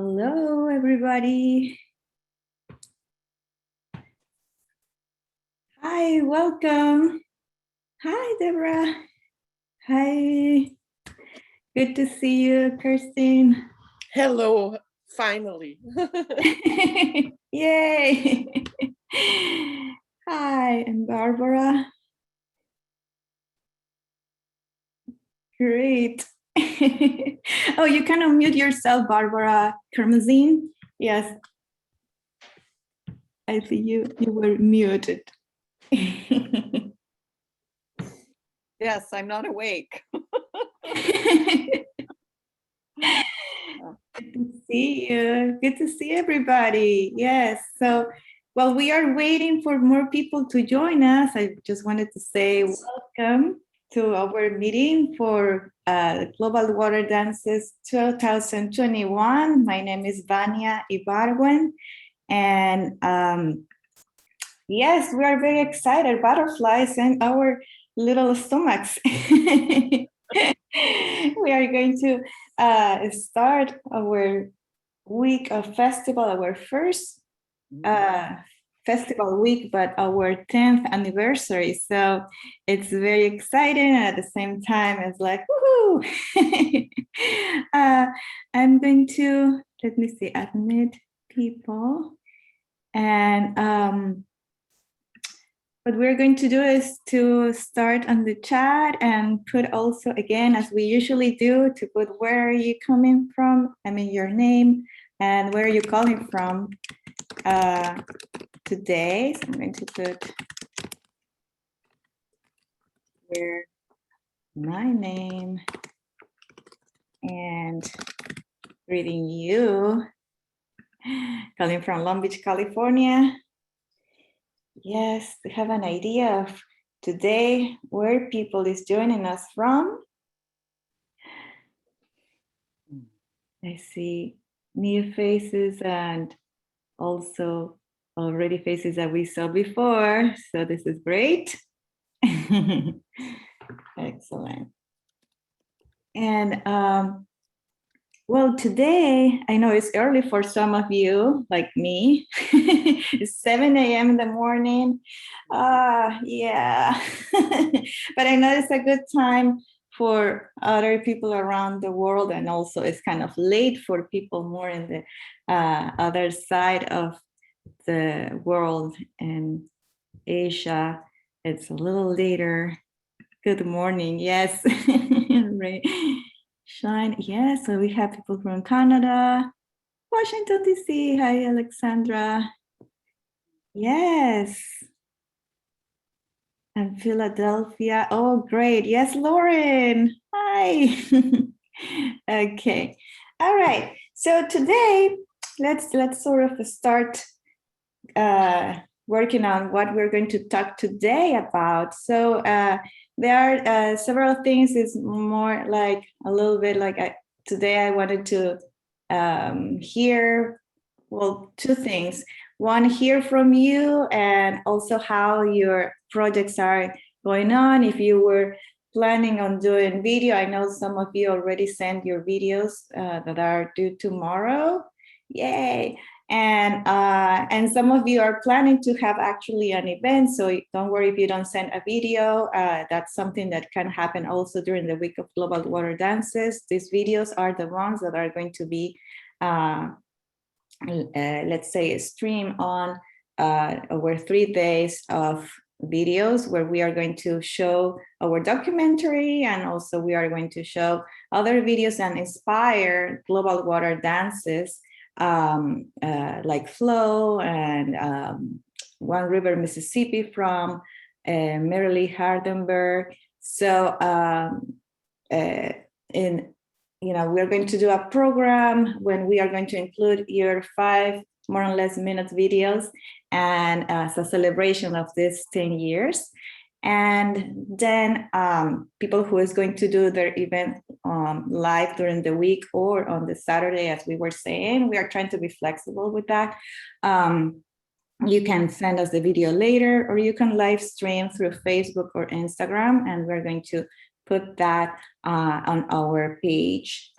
Hello, everybody. Hi, welcome. Hi, Deborah. Hi. Good to see you, Kirsten. Hello, finally. Yay. Hi, I'm Barbara. Great. Oh, you can unmute yourself, Barbara Kermazine. Yes. I see you were muted. Yes, I'm not awake. Good to see you. Good to see everybody. Yes. So while we are waiting for more people to join us, I just wanted to say welcome to our meeting for Global Water Dances 2021. My name is Vania Ibargüen. And yes, we are very excited, butterflies in our little stomachs. We are going to start our week of festival, our first festival week, but our 10th anniversary. So it's very exciting. And at the same time, it's like, woohoo! I'm going to, let me see, admit people. And what we're going to do is to start on the chat and put also, again, as we usually do, to put where are you coming from, I mean your name, and where are you calling from today. So I'm going to put where my name and greeting you, calling from Long Beach, California. Yes, we have an idea of today where people is joining us from. I see new faces and also already faces that we saw before. So this is great. Excellent. And well, today, I know it's early for some of you, like me. It's 7 a.m. in the morning. Yeah. But I know it's a good time for other people around the world, and also it's kind of late for people more in the other side of the world. In Asia, it's a little later. Good morning. Yes. Right. Shine. Yes. So we have people from Canada, Washington, D.C. Hi, Alexandra. Yes. And Philadelphia. Oh, great. Yes, Lauren. Hi. Okay. All right. So today, let's sort of start working on what we're going to talk today about. So there are several things. It's more like a little bit like today I wanted to hear, well, two things. One, hear from you, and also how your projects are going on. If you were planning on doing video, I know some of you already sent your videos that are due tomorrow. Yay. And some of you are planning to have actually an event, so don't worry if you don't send a video. That's something that can happen also during the week of Global Water Dances. These videos are the ones that are going to be, let's say, a stream on over 3 days of videos where we are going to show our documentary, and also we are going to show other videos and inspire global water dances like Flow and One River, Mississippi from Marilee Hardenberg. So we're going to do a program when we are going to include your 5 more or less minutes videos, and as a celebration of this 10 years. And then people who is going to do their event live during the week or on the Saturday, as we were saying, we are trying to be flexible with that. You can send us the video later, or you can live stream through Facebook or Instagram, and we're going to put that on our page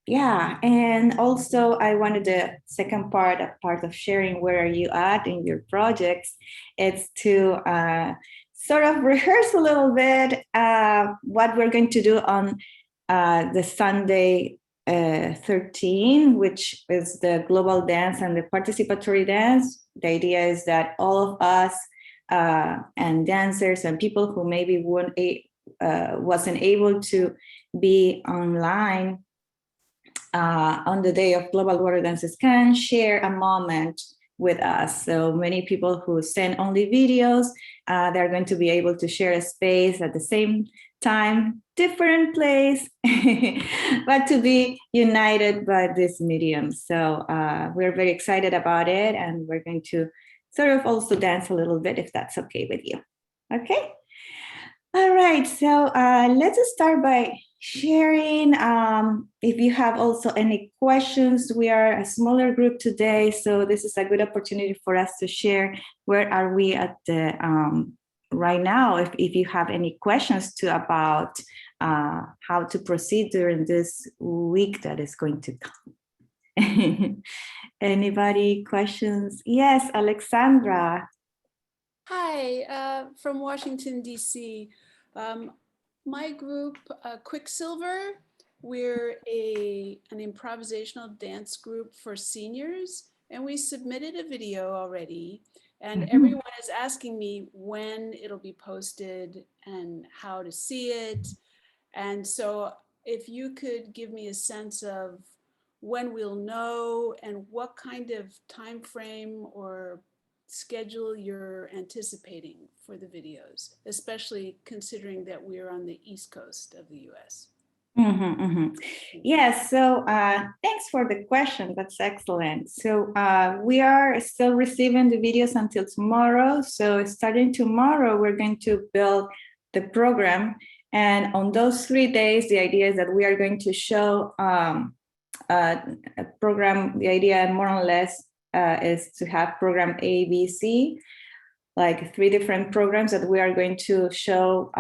yeah, and also I wanted the second part, a part of sharing where are you at in your projects. It's to sort of rehearse a little bit what we're going to do on the Sunday 13, which is the global dance and the participatory dance. The idea is that all of us and dancers and people who maybe wasn't able to be online on the day of Global Water Dances can share a moment with us. So many people who send only videos, they're going to be able to share a space at the same time, different place, but to be united by this medium. So we're very excited about it, and we're going to sort of also dance a little bit if that's okay with you. Okay. All right, so let's start by sharing. If you have also any questions, we are a smaller group today, so this is a good opportunity for us to share where are we at the right now. If you have any questions too about how to proceed during this week that is going to come. Anybody questions? Yes, Alexandra. Hi, from Washington, D.C. My group, Quicksilver, we're an improvisational dance group for seniors, and we submitted a video already, and everyone is asking me when it'll be posted and how to see it. And so if you could give me a sense of when we'll know and what kind of time frame or schedule you're anticipating for the videos, especially considering that we're on the East Coast of the US. Yes, so thanks for the question. That's excellent. So we are still receiving the videos until tomorrow. So starting tomorrow, we're going to build the program. And on those 3 days, the idea is that we are going to show a program. The idea more or less is to have program A, B, C, like 3 different programs that we are going to show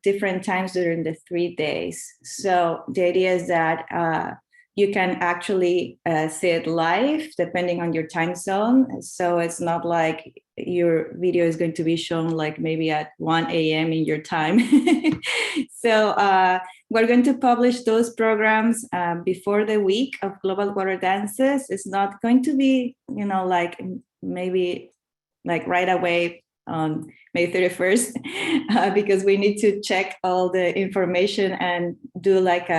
different times during the 3 days. So the idea is that you can actually see it live depending on your time zone. So it's not like your video is going to be shown like maybe at 1 a.m. in your time. So we're going to publish those programs before the week of Global Water Dances. It's not going to be, like maybe like right away on May 31st, because we need to check all the information and do like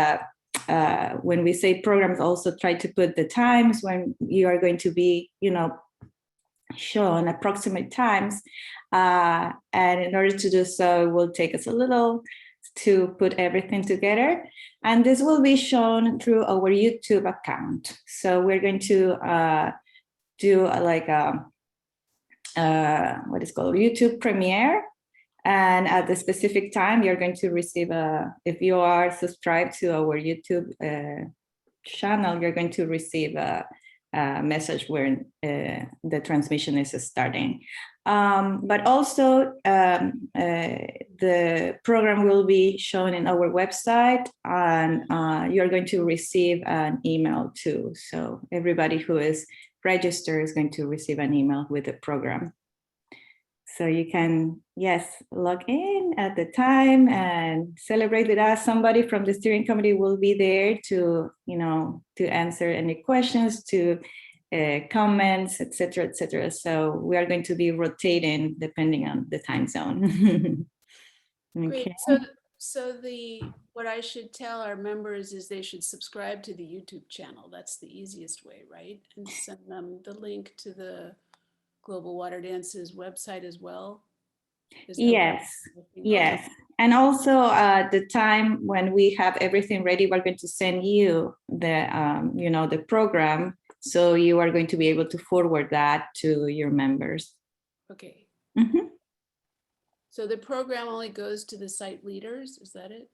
when we say programs, also try to put the times when you are going to be, shown approximate times. And in order to do so, it will take us a little to put everything together. And this will be shown through our YouTube account. So we're going to do like what is called YouTube premiere. And at the specific time, you're going to receive if you are subscribed to our YouTube channel, you're going to receive a message where the transmission is starting. But also the program will be shown in our website, and you're going to receive an email too. So everybody who is registered is going to receive an email with the program. So you can, yes, log in at the time and celebrate with us. Somebody from the steering committee will be there to, to answer any questions, to comments, etc., etc. So we are going to be rotating depending on the time zone. Okay. Great. So what I should tell our members is they should subscribe to the YouTube channel. That's the easiest way, right? And send them the link to the Global Water Dances website as well. Yes. Okay. And also the time when we have everything ready, we're going to send you the, the program. So you are going to be able to forward that to your members. Okay. So the program only goes to the site leaders, is that it?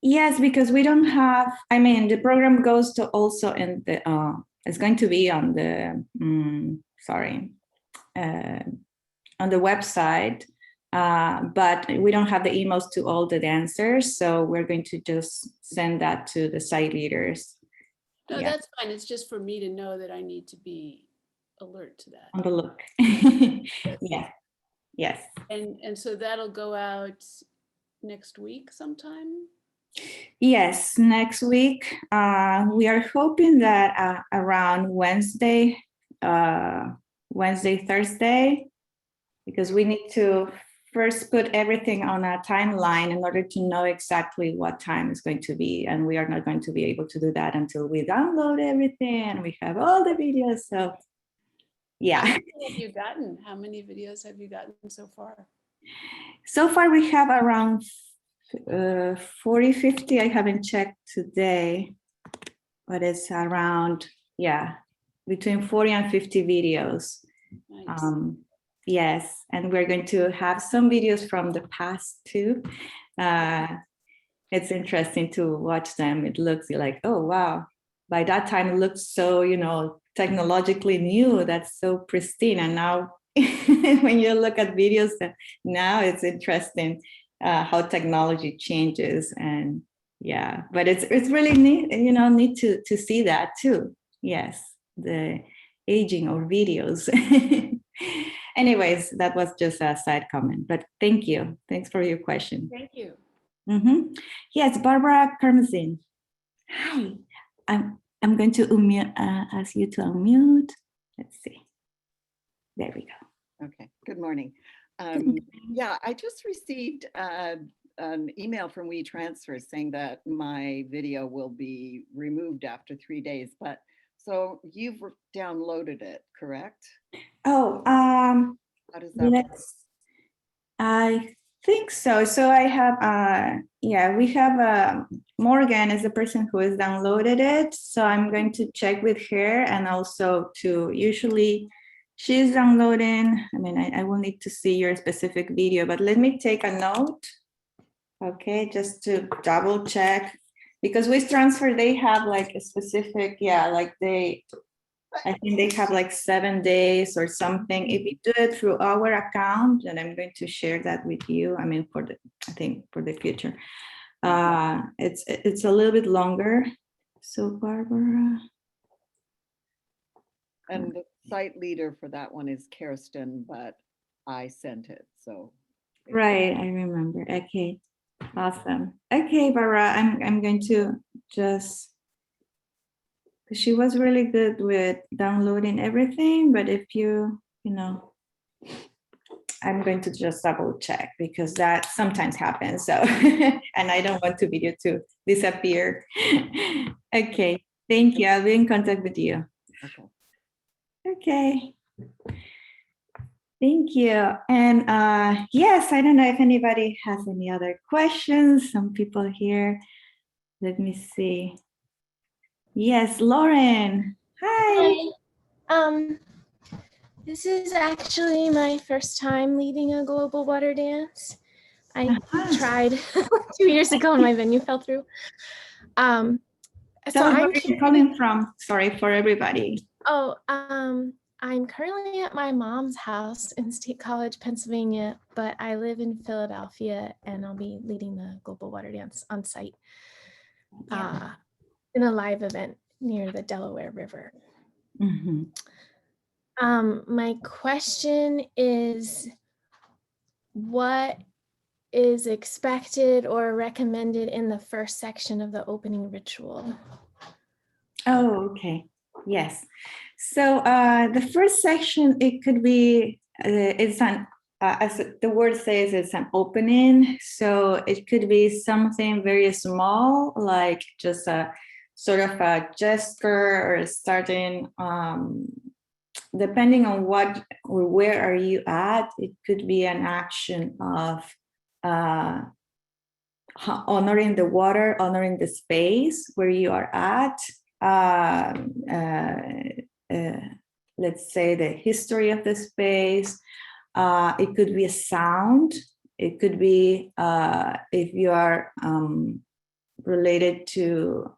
Yes, because we don't have, the program goes to also in the, it's going to be on the, on the website, but we don't have the emails to all the dancers. So we're going to just send that to the site leaders. No, Yeah. that's fine. It's just for me to know that I need to be alert to that. On the look. Yes. Yes. And so that'll go out next week sometime? Yes, next week. We are hoping that around Wednesday, Thursday, because we need to first put everything on a timeline in order to know exactly what time it's going to be. And we are not going to be able to do that until we download everything and we have all the videos. So yeah. How many have you gotten? How many videos have you gotten so far? So far we have around 40, 50. I haven't checked today, but it's around, yeah, between 40 and 50 videos. Nice. Yes, and we're going to have some videos from the past too. It's interesting to watch them. It looks like, oh, wow. By that time, it looked so, technologically new. That's so pristine. And now when you look at videos, now it's interesting how technology changes. And yeah, but it's really neat, neat to see that too. Yes, the aging of videos. Anyways, that was just a side comment, but thank you. Thanks for your question. Thank you. Mm-hmm. Yes, Barbara Karmazin. Hi, I'm going to ask you to unmute. Let's see. There we go. Okay, good morning. Yeah, I just received an email from WeTransfer saying that my video will be removed after 3 days, but so you've downloaded it, correct? Oh, How does that work? I think so. So I have, yeah, we have Morgan is the person who has downloaded it. So I'm going to check with her, and also to usually she's downloading. I mean, I will need to see your specific video, but let me take a note. Okay, just to double check, because with transfer, they have like a specific, yeah, like I think they have like 7 days or something. If you do it through our account, and I'm going to share that with you. I mean, I think for the future, it's a little bit longer. So Barbara. And the site leader for that one is Kirsten, but I sent it, so. Right, I remember. Okay, awesome. Okay, Barbara, I'm going to just. She was really good with downloading everything, but if I'm going to just double check, because that sometimes happens. So, and I don't want the video to disappear. Okay, thank you. I'll be in contact with you. Okay. Okay. Thank you. And yes, I don't know if anybody has any other questions. Some people here. Let me see. Yes, Lauren. Hi. Hi. This is actually my first time leading a global water dance. I tried 2 years ago and my venue fell through. So Tell us where you're calling from. Sorry for everybody. I'm currently at my mom's house in State College, Pennsylvania, but I live in Philadelphia and I'll be leading the global water dance on site in a live event near the Delaware River. Mm-hmm. My question is, what is expected or recommended in the first section of the opening ritual? Oh, okay. Yes. So the first section, it could be, it's an, as the word says, it's an opening. So it could be something very small, like just a sort of a gesture or starting, depending on what or where are you at, it could be an action of honoring the water, honoring the space where you are at. Let's say the history of the space. It could be a sound. It could be if you are related to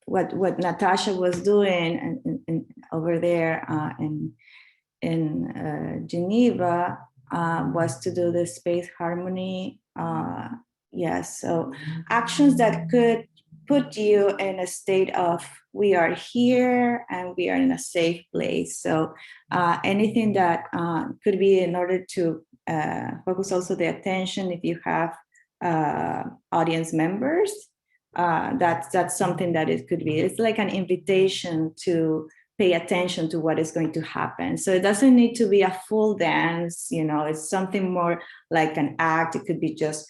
what Natasha was doing and over there in Geneva, was to do the space harmony. Yes, so actions that could put you in a state of we are here and we are in a safe place. So anything that could be in order to focus also the attention if you have audience members, that's something that it could be. It's like an invitation to pay attention to what is going to happen. So it doesn't need to be a full dance, you know, it's something more like an act. It could be just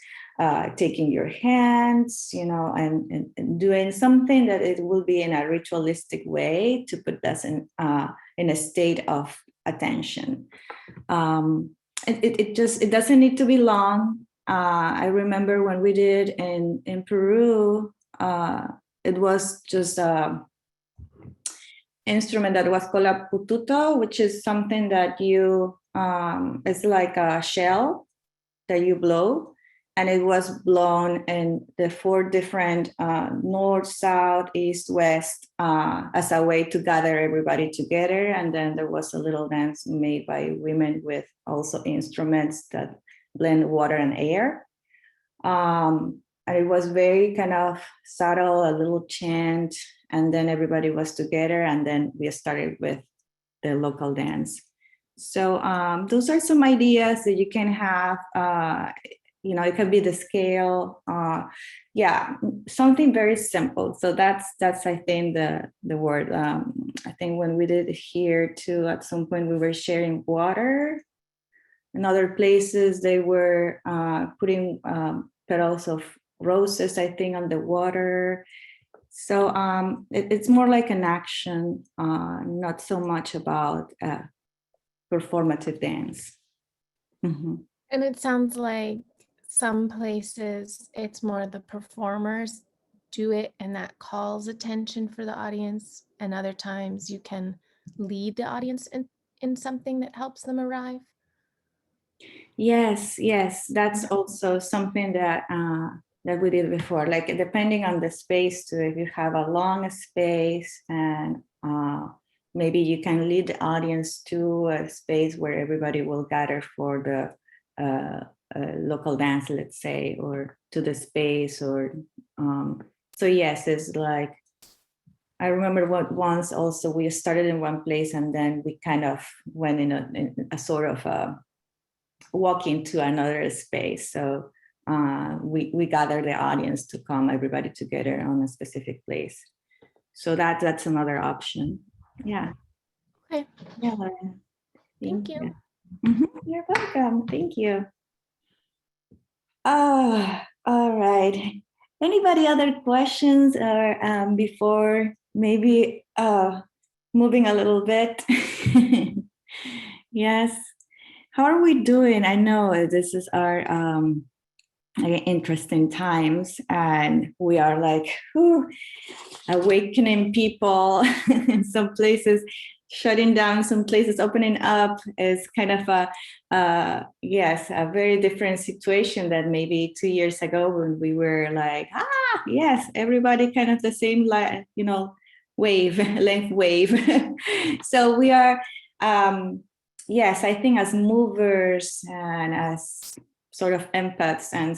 taking your hands, you know, and doing something that it will be in a ritualistic way to put us in a state of attention. It doesn't need to be long. I remember when we did in Peru, it was just a instrument that was called a pututo, which is something that you, it's like a shell that you blow. And it was blown in the 4 different north, south, east, west as a way to gather everybody together. And then there was a little dance made by women with also instruments that blend water and air. And it was very kind of subtle, a little chant, and then everybody was together. And then we started with the local dance. So those are some ideas that you can have. You know, it could be the scale, something very simple. So that's I think the word. I think when we did here too, at some point we were sharing water. In other places they were putting petals of roses, I think, on the water. So it's more like an action, not so much about performative dance. Mm-hmm. And it sounds like some places it's more the performers do it and that calls attention for the audience, and other times you can lead the audience in something that helps them arrive. Yes, that's also something that that we did before, like depending on the space too. If you have a long space and maybe you can lead the audience to a space where everybody will gather for the local dance, let's say, or to the space, or so yes, it's like I remember once also we started in one place and then we kind of went in a sort of walk into another space. So we gather the audience to come everybody together on a specific place. So that's another option. Yeah. Okay. Yeah. Thank you. You're welcome. Thank you. Oh, all right. Anybody other questions or before maybe moving a little bit? Yes. How are we doing? I know this is our interesting times and we are like awakening people in some places, shutting down, some places opening up. Is kind of a very different situation than maybe 2 years ago when we were like, yes, everybody kind of the same, you know, length wave. So we are, yes, I think as movers and as sort of empaths and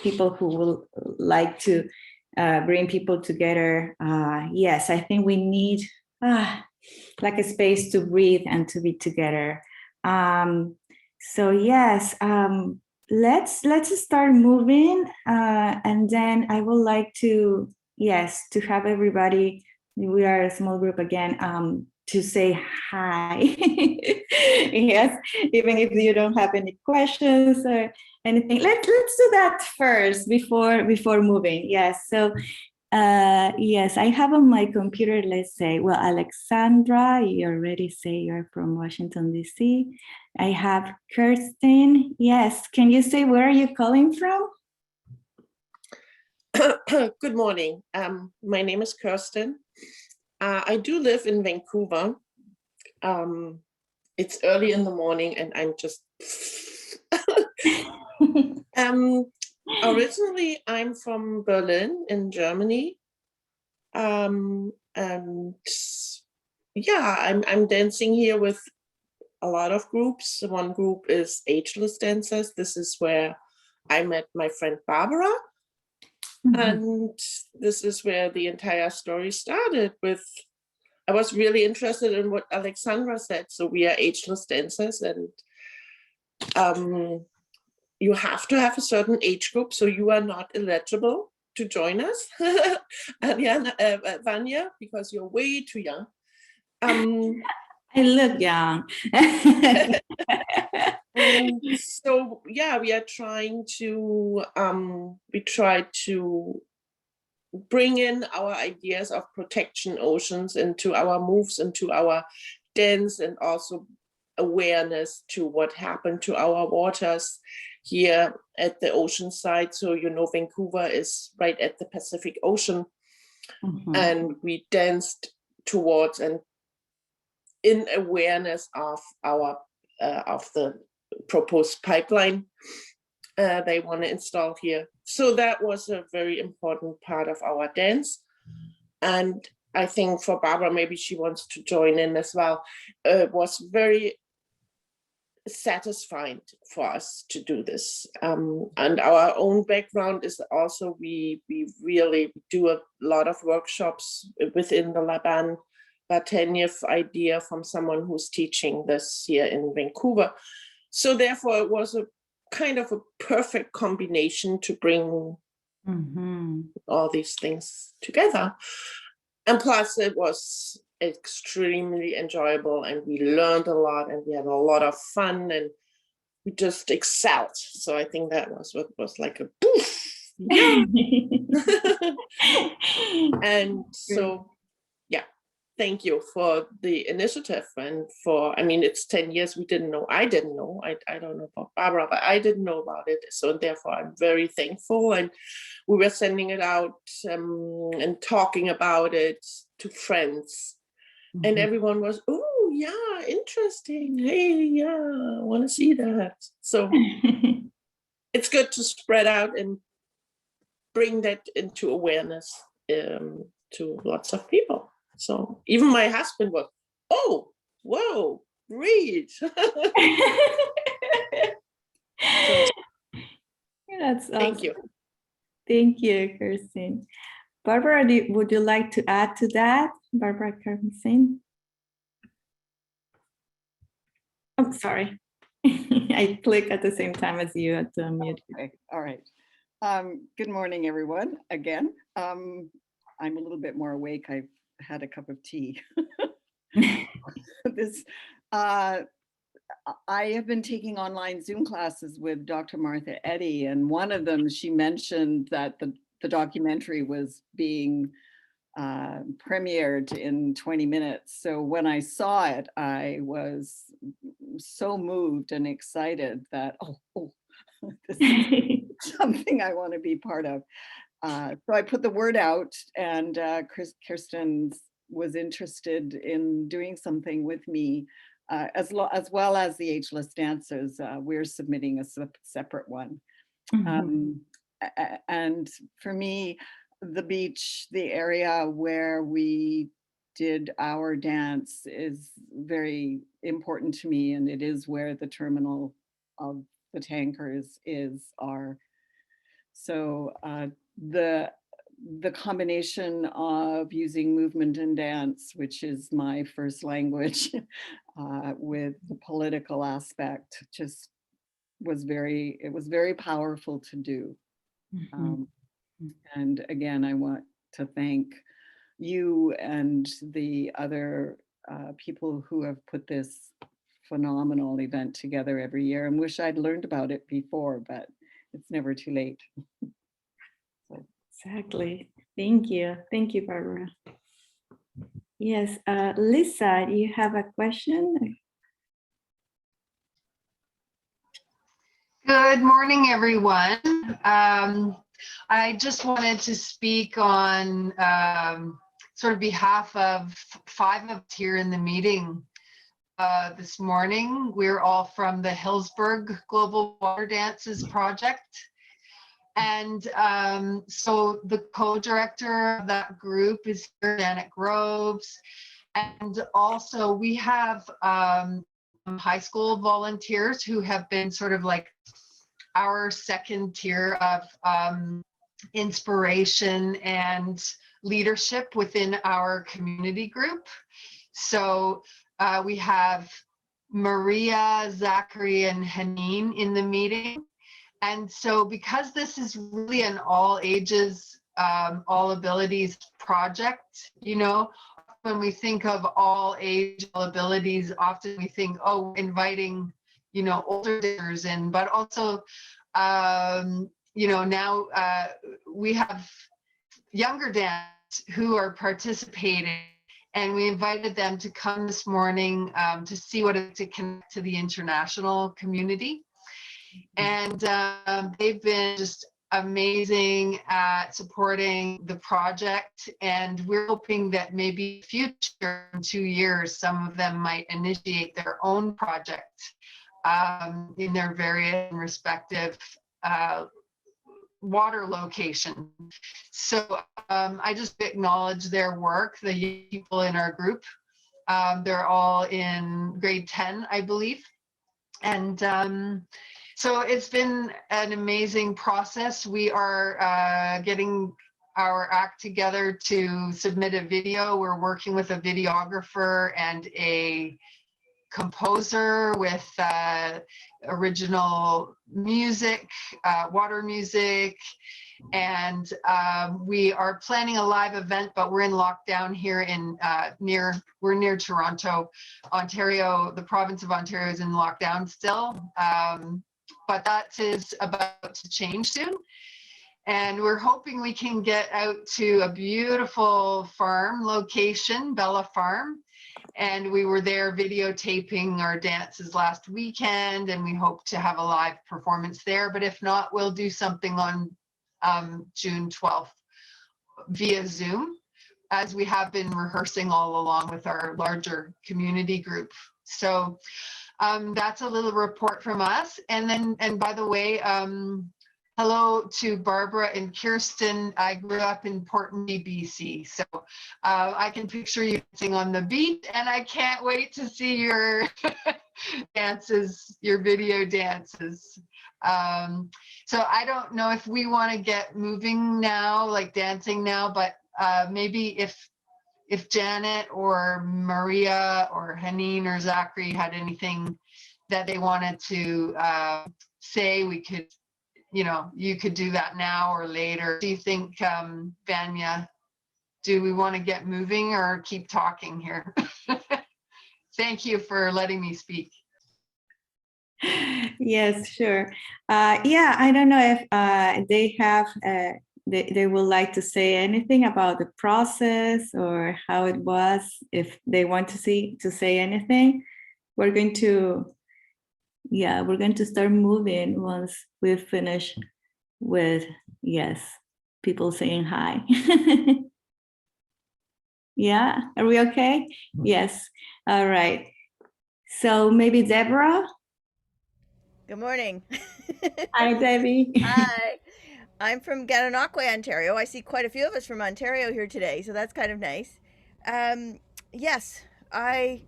people who will like to bring people together, yes, I think we need like a space to breathe and to be together. So yes, let's start moving, and then I would like to have everybody. We are a small group again. To say hi. Yes, even if you don't have any questions or anything, let's do that first before moving. Yes. So yes, I have on my computer, let's say, well, Alexandra, you already say you're from Washington, D.C. I have Kirsten. Yes, can you say where are you calling from? Good morning. My name is Kirsten. I do live in Vancouver. It's early in the morning and I'm just originally I'm from Berlin in Germany. And yeah, I'm dancing here with a lot of groups. One group is Ageless Dancers. This is where I met my friend Barbara. And this is where the entire story started with, I was really interested in what Alexandra said. So we are ageless dancers, and you have to have a certain age group, so you are not eligible to join us, Vanya, because you're way too young. I look young. And so yeah, we are trying to bring in our ideas of protection oceans into our moves, into our dance, and also awareness to what happened to our waters here at the ocean side. So, you know, Vancouver is right at the Pacific Ocean, and we danced towards and in awareness of our of the proposed pipeline they want to install here. So that was a very important part of our dance. And I think for Barbara, maybe she wants to join in as well. It was very satisfying for us to do this. And our own background is also, we really do a lot of workshops within the Laban Bartenieff idea from someone who's teaching this here in Vancouver. So therefore it was a kind of a perfect combination to bring all these things together. And plus it was extremely enjoyable, and we learned a lot, and we had a lot of fun, and we just excelled. So I think that was what was like a poof. Yeah. And so thank you for the initiative, and for, I mean, it's 10 years we didn't know. I didn't know. I don't know about Barbara, but I didn't know about it. So therefore I'm very thankful. And we were sending it out and talking about it to friends. And everyone was, oh yeah, interesting. Hey, yeah, I want to see that. So it's good to spread out and bring that into awareness to lots of people. So even my husband was, oh, whoa, read. So, That's awesome. thank you. Thank you, Kirsten. Barbara, would you like to add to that? Barbara Kirsten? Oh, sorry. I clicked at the same time as you had to unmute. Okay. All right. Good morning, everyone. Again, I'm a little bit more awake. I've had a cup of tea. I have been taking online Zoom classes with Dr. Martha Eddy, and one of them, she mentioned that the documentary was being premiered in 20 minutes. So when I saw it, I was so moved and excited that, this is something I want to be part of. So I put the word out, and Kirsten was interested in doing something with me, as well as the Ageless Dancers. We're submitting a separate one. And for me, the beach, the area where we did our dance, is very important to me, and it is where the terminal of the tankers are. So the combination of using movement and dance, which is my first language, with the political aspect, just was very powerful to do. And again, I want to thank you and the other people who have put this phenomenal event together every year, and wish I'd learned about it before, but it's never too late. Exactly. Thank you. Thank you, Barbara. Yes, Lisa, do you have a question? Good morning, everyone. I just wanted to speak on sort of behalf of 5 of us here in the meeting this morning. We're all from the Hillsburg Global Water Dances Project. And so the co-director of that group is here, Janet Groves. And also we have high school volunteers who have been sort of like our second tier of inspiration and leadership within our community group. So we have Maria, Zachary, and Haneen in the meeting. And so because this is really an all ages, all abilities project, you know, when we think of all age, all abilities, often we think, oh, inviting, you know, older dancers in, but also, you know, now we have younger dancers who are participating, and we invited them to come this morning to see what it's to connect to the international community. And they've been just amazing at supporting the project, and we're hoping that maybe future in 2 years some of them might initiate their own project in their various respective water location. So I just acknowledge their work, the people in our group. They're all in grade 10, I believe. And so it's been an amazing process. We are getting our act together to submit a video. We're working with a videographer and a composer with original music, water music, and we are planning a live event, but we're in lockdown here in we're near Toronto, Ontario. The province of Ontario is in lockdown still, but that is about to change soon. And we're hoping we can get out to a beautiful farm location, Bella Farm. And we were there videotaping our dances last weekend, and we hope to have a live performance there. But if not, we'll do something on June 12th via Zoom, as we have been rehearsing all along with our larger community group. So that's a little report from us. And then, and by the way, hello to Barbara and Kirsten. I grew up in Port Moody, BC. So I can picture you dancing on the beach, and I can't wait to see your dances, your video dances. So I don't know if we want to get moving now, like dancing now, but maybe if Janet or Maria or Haneen or Zachary had anything that they wanted to say, we could, you know, you could do that now or later. Do you think, Vanya, do we want to get moving or keep talking here? Thank you for letting me speak. Yes, sure. Yeah, I don't know if they have, they would like to say anything about the process or how it was. If they want to say anything, we're going to, yeah, we're going to start moving once we finish with, yes, people saying hi. Yeah, are we okay? Yes, all right. So maybe Deborah? Good morning. Hi, Debbie. Hi. I'm from Gananoque, Ontario. I see quite a few of us from Ontario here today, so that's kind of nice. Yes, I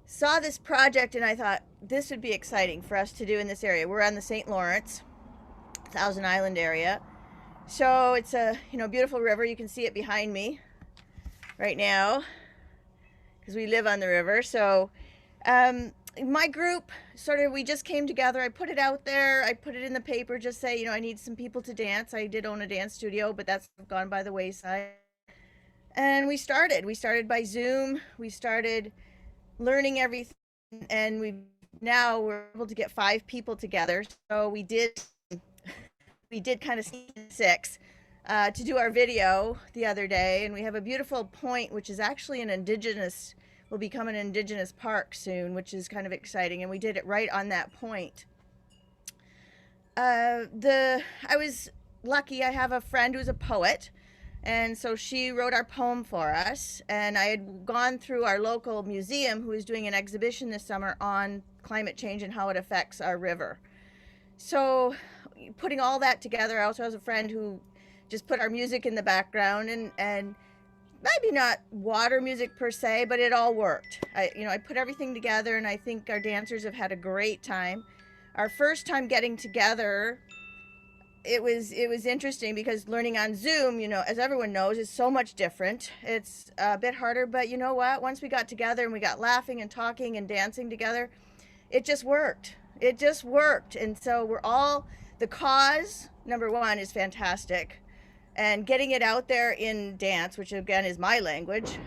saw this project and I thought this would be exciting for us to do in this area. We're on the St. Lawrence, Thousand Island area. So it's a beautiful river. You can see it behind me right now because we live on the river. So my group we just came together. I put it out there. I put it in the paper, just say, I need some people to dance. I did own a dance studio, but that's gone by the wayside. And we started by Zoom. We started learning everything, and we're able to get 5 people together. So we did kind of 6 to do our video the other day, and we have a beautiful point, which is actually will become an indigenous park soon, which is kind of exciting, and we did it right on that point. I was lucky. I have a friend who's a poet, and so she wrote our poem for us, and I had gone through our local museum, who is doing an exhibition this summer on climate change and how it affects our river. So putting all that together, I also have a friend who just put our music in the background, and maybe not water music per se, but it all worked. I put everything together, and I think our dancers have had a great time. Our first time getting together, it was interesting because learning on Zoom, as everyone knows, is so much different. It's a bit harder, but you know what? Once we got together and we got laughing and talking and dancing together, it just worked. It just worked. And so the cause, number one, is fantastic. And getting it out there in dance, which again is my language,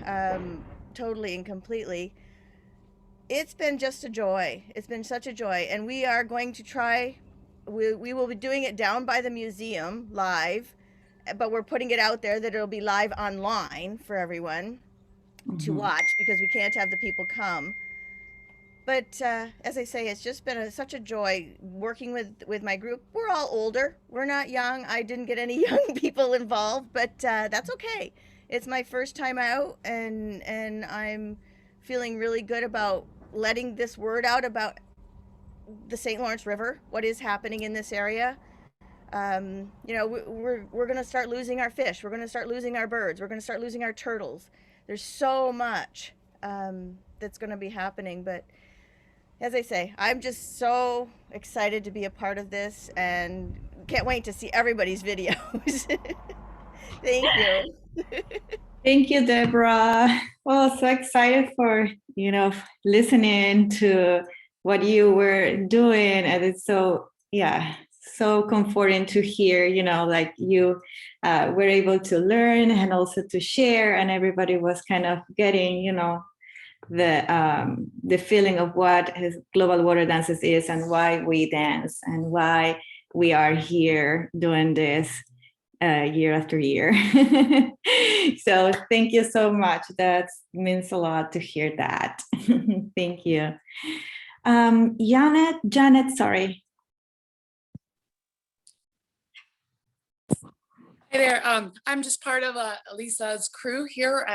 totally and completely, it's been just a joy. It's been such a joy. And we are going to try, we will be doing it down by the museum live, but we're putting it out there that it'll be live online for everyone to watch because we can't have the people come. But as I say, it's just been such a joy working with my group. We're all older. We're not young. I didn't get any young people involved, but that's okay. It's my first time out, and I'm feeling really good about letting this word out about the St. Lawrence River, what is happening in this area. We're going to start losing our fish. We're going to start losing our birds. We're going to start losing our turtles. There's so much that's going to be happening, but as I say, I'm just so excited to be a part of this and can't wait to see everybody's videos. Thank you. Thank you, Deborah. Well, so excited for, listening to what you were doing. And it's so comforting to hear, like you were able to learn and also to share, and everybody was kind of getting, the feeling of what his global water dances is and why we dance and why we are here doing this year after year. So thank you so much. That means a lot to hear that. Thank you. Janet, sorry. Hey there, I'm just part of Lisa's crew here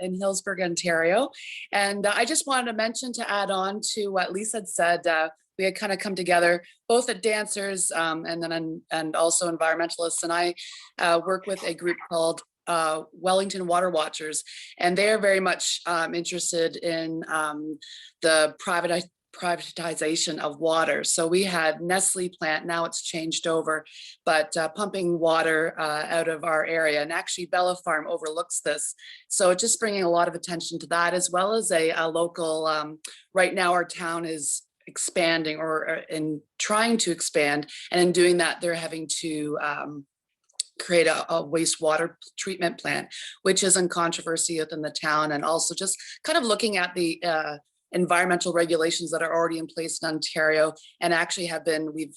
in Hillsburg, Ontario. And I just wanted to add on to what Lisa had said. We had kind of come together, both at dancers and also environmentalists. And I work with a group called Wellington Water Watchers, and they're very much interested in the privatization of water. So we had Nestle plant, now it's changed over, but pumping water out of our area, and actually Bella Farm overlooks this. So just bringing a lot of attention to that, as well as a local, right now our town is expanding or in trying to expand, and in doing that they're having to create a wastewater treatment plant, which is in controversy within the town, and also just kind of looking at the environmental regulations that are already in place in Ontario, and actually we've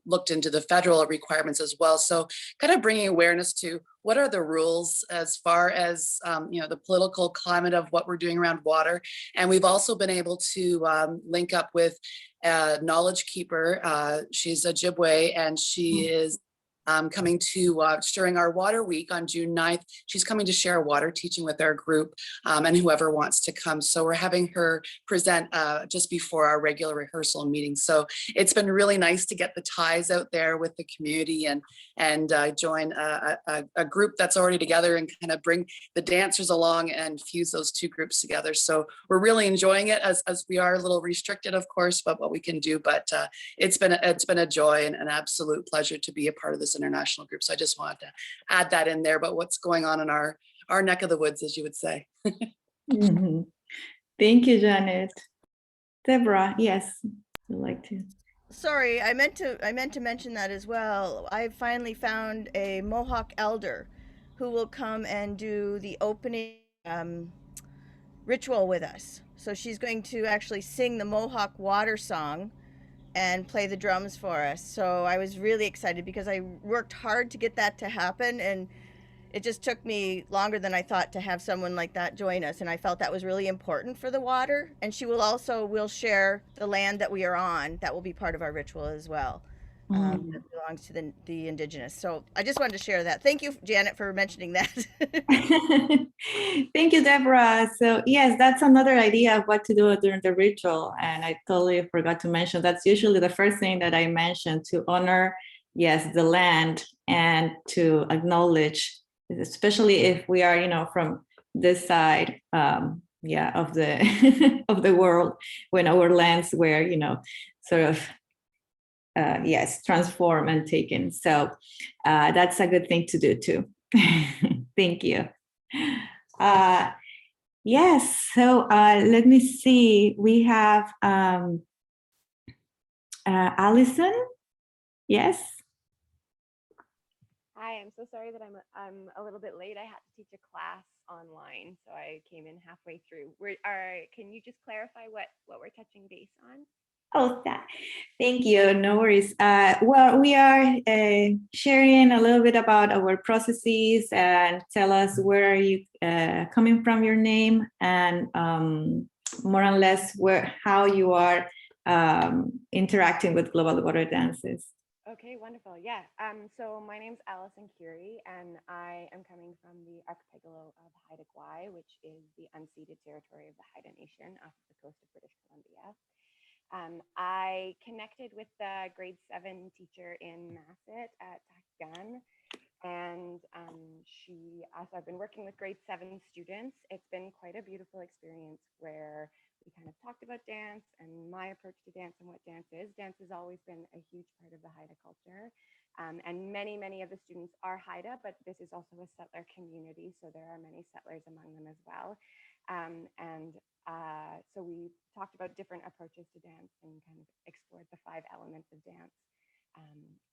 looked into the federal requirements as well. So kind of bringing awareness to what are the rules as far as the political climate of what we're doing around water. And we've also been able to link up with a knowledge keeper. She's a Ojibwe, and she is coming to during our water week on June 9th. She's coming to share water teaching with our group, and whoever wants to come. So we're having her present just before our regular rehearsal meeting. So it's been really nice to get the ties out there with the community and join a group that's already together and kind of bring the dancers along and fuse those two groups together. So we're really enjoying it, as we are a little restricted, of course, but what we can do. But it's been a joy and an absolute pleasure to be a part of this international group. So I just wanted to add that in there, but what's going on in our neck of the woods, as you would say. Mm-hmm. Thank you, Janet. Deborah, yes, I'd like to. Sorry, I meant to mention that as well. I finally found a Mohawk elder who will come and do the opening ritual with us. So she's going to actually sing the Mohawk water song and play the drums for us. So I was really excited because I worked hard to get that to happen, and it just took me longer than I thought to have someone like that join us, and I felt that was really important for the water. And she will share the land that we are on. That will be part of our ritual as well. That belongs to the Indigenous. So I just wanted to share that. Thank you, Janet, for mentioning that. Thank you, Deborah. So yes, that's another idea of what to do during the ritual. And I totally forgot to mention, that's usually the first thing that I mention, to honor, yes, the land, and to acknowledge, especially if we are, from this side, of the of the world, when our lands were, sort of yes, transformed and taken. So that's a good thing to do too. Thank you. Yes, so let me see. We have Allison. Yes. Hi, I'm so sorry that I'm a little bit late. I had to teach a class online, so I came in halfway through. Can you just clarify what we're touching base on? Oh, thank you. No worries. Well, we are sharing a little bit about our processes and tell us where are you coming from, your name, and more or less how you are interacting with global water dances. Okay, wonderful. Yeah. So my name's Allison Curie, and I am coming from the archipelago of Haida Gwaii, which is the unceded territory of the Haida Nation off the coast of British Columbia. I connected with the grade 7 teacher in Masset at Takgan, and so I've been working with grade 7 students. It's been quite a beautiful experience where we kind of talked about dance and my approach to dance and what dance is. Dance has always been a huge part of the Haida culture. And many of the students are Haida, but this is also a settler community, so there are many settlers among them as well. So we talked about different approaches to dance and kind of explored the 5 elements of dance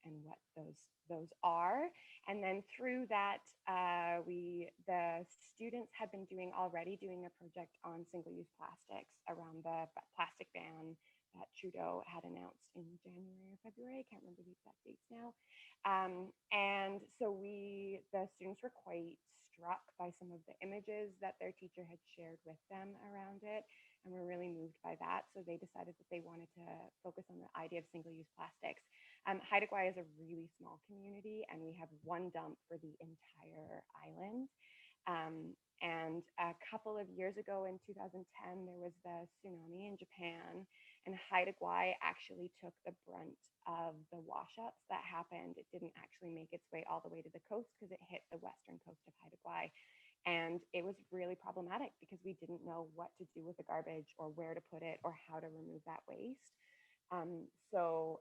and what those are. And then through that, the students had been already doing a project on single-use plastics around the plastic ban that Trudeau had announced in January or February. I can't remember the exact dates now. And so the students were quite struck by some of the images that their teacher had shared with them around it, and were really moved by that. So they decided that they wanted to focus on the idea of single-use plastics. Haida Gwaii is a really small community, and we have one dump for the entire island. And a couple of years ago in 2010, there was the tsunami in Japan, and Haida Gwaii actually took the brunt of the wash-ups that happened. It didn't actually make its way all the way to the coast because it hit the western coast of Haida Gwaii. And it was really problematic because we didn't know what to do with the garbage or where to put it or how to remove that waste.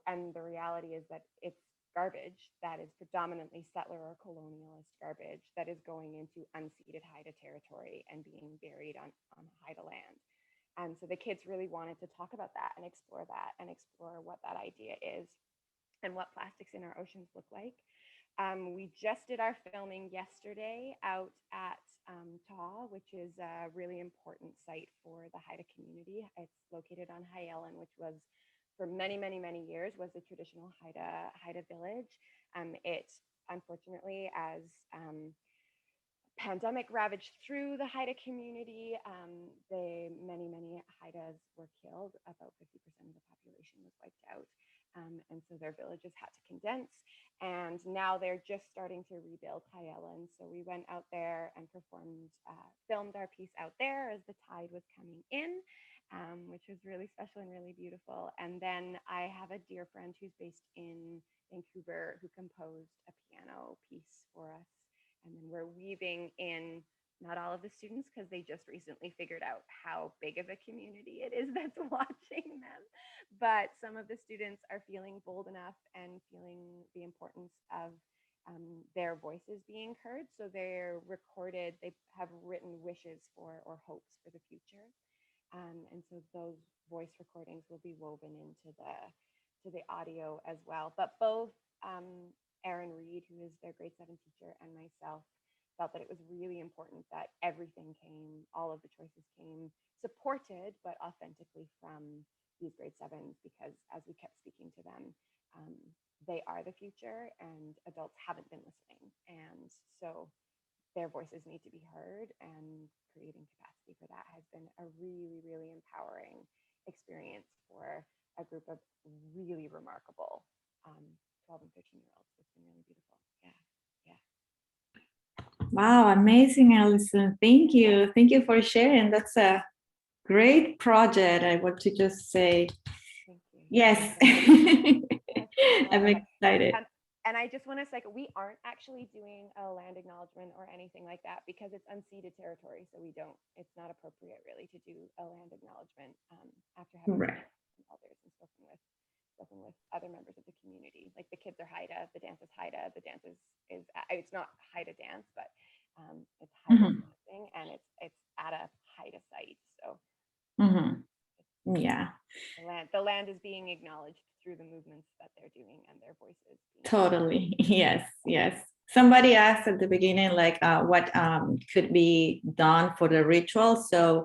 And the reality is that it's garbage that is predominantly settler or colonialist garbage that is going into unceded Haida territory and being buried on Haida land. And so the kids really wanted to talk about that and explore what that idea is and what plastics in our oceans look like. We just did our filming yesterday out at Taw, which is a really important site for the Haida community. It's located on High Ellen, which was for many years was a traditional Haida village. It unfortunately, as pandemic ravaged through the Haida community, many Haidas were killed. About 50% of the population was wiped out. And so their villages had to condense. And now they're just starting to rebuild High Ellen. So we went out there and filmed our piece out there as the tide was coming in, which was really special and really beautiful. And then I have a dear friend who's based in Vancouver who composed a piano piece for us. And then we're weaving in not all of the students because they just recently figured out how big of a community it is that's watching them. But some of the students are feeling bold enough and feeling the importance of their voices being heard. So they have written wishes for or hopes for the future. And so those voice recordings will be woven into the audio as well. But both Erin Reed, who is their grade 7 teacher, and myself felt that it was really important that all of the choices came supported, but authentically from these grade 7s, because as we kept speaking to them, they are the future and adults haven't been listening. And so their voices need to be heard, and creating capacity for that has been a really, really empowering experience for a group of really remarkable 12 and 13-year-olds. It's been really beautiful. Yeah. Wow, amazing, Allison. Thank you. Thank you for sharing. That's a great project. I want to just say, Thank you. yes. I'm excited. And I just want to say, we aren't actually doing a land acknowledgement or anything like that because it's unceded territory. So it's not appropriate really to do a land acknowledgement after having elders and spoken with other members of the The dance is Haida. The dance is it's not Haida dance, but it's Haida dancing, and it's at a Haida site. So yeah, the land is being acknowledged through the movements that they're doing and their voices. totally. Yes. Somebody asked at the beginning, like, what could be done for the ritual. So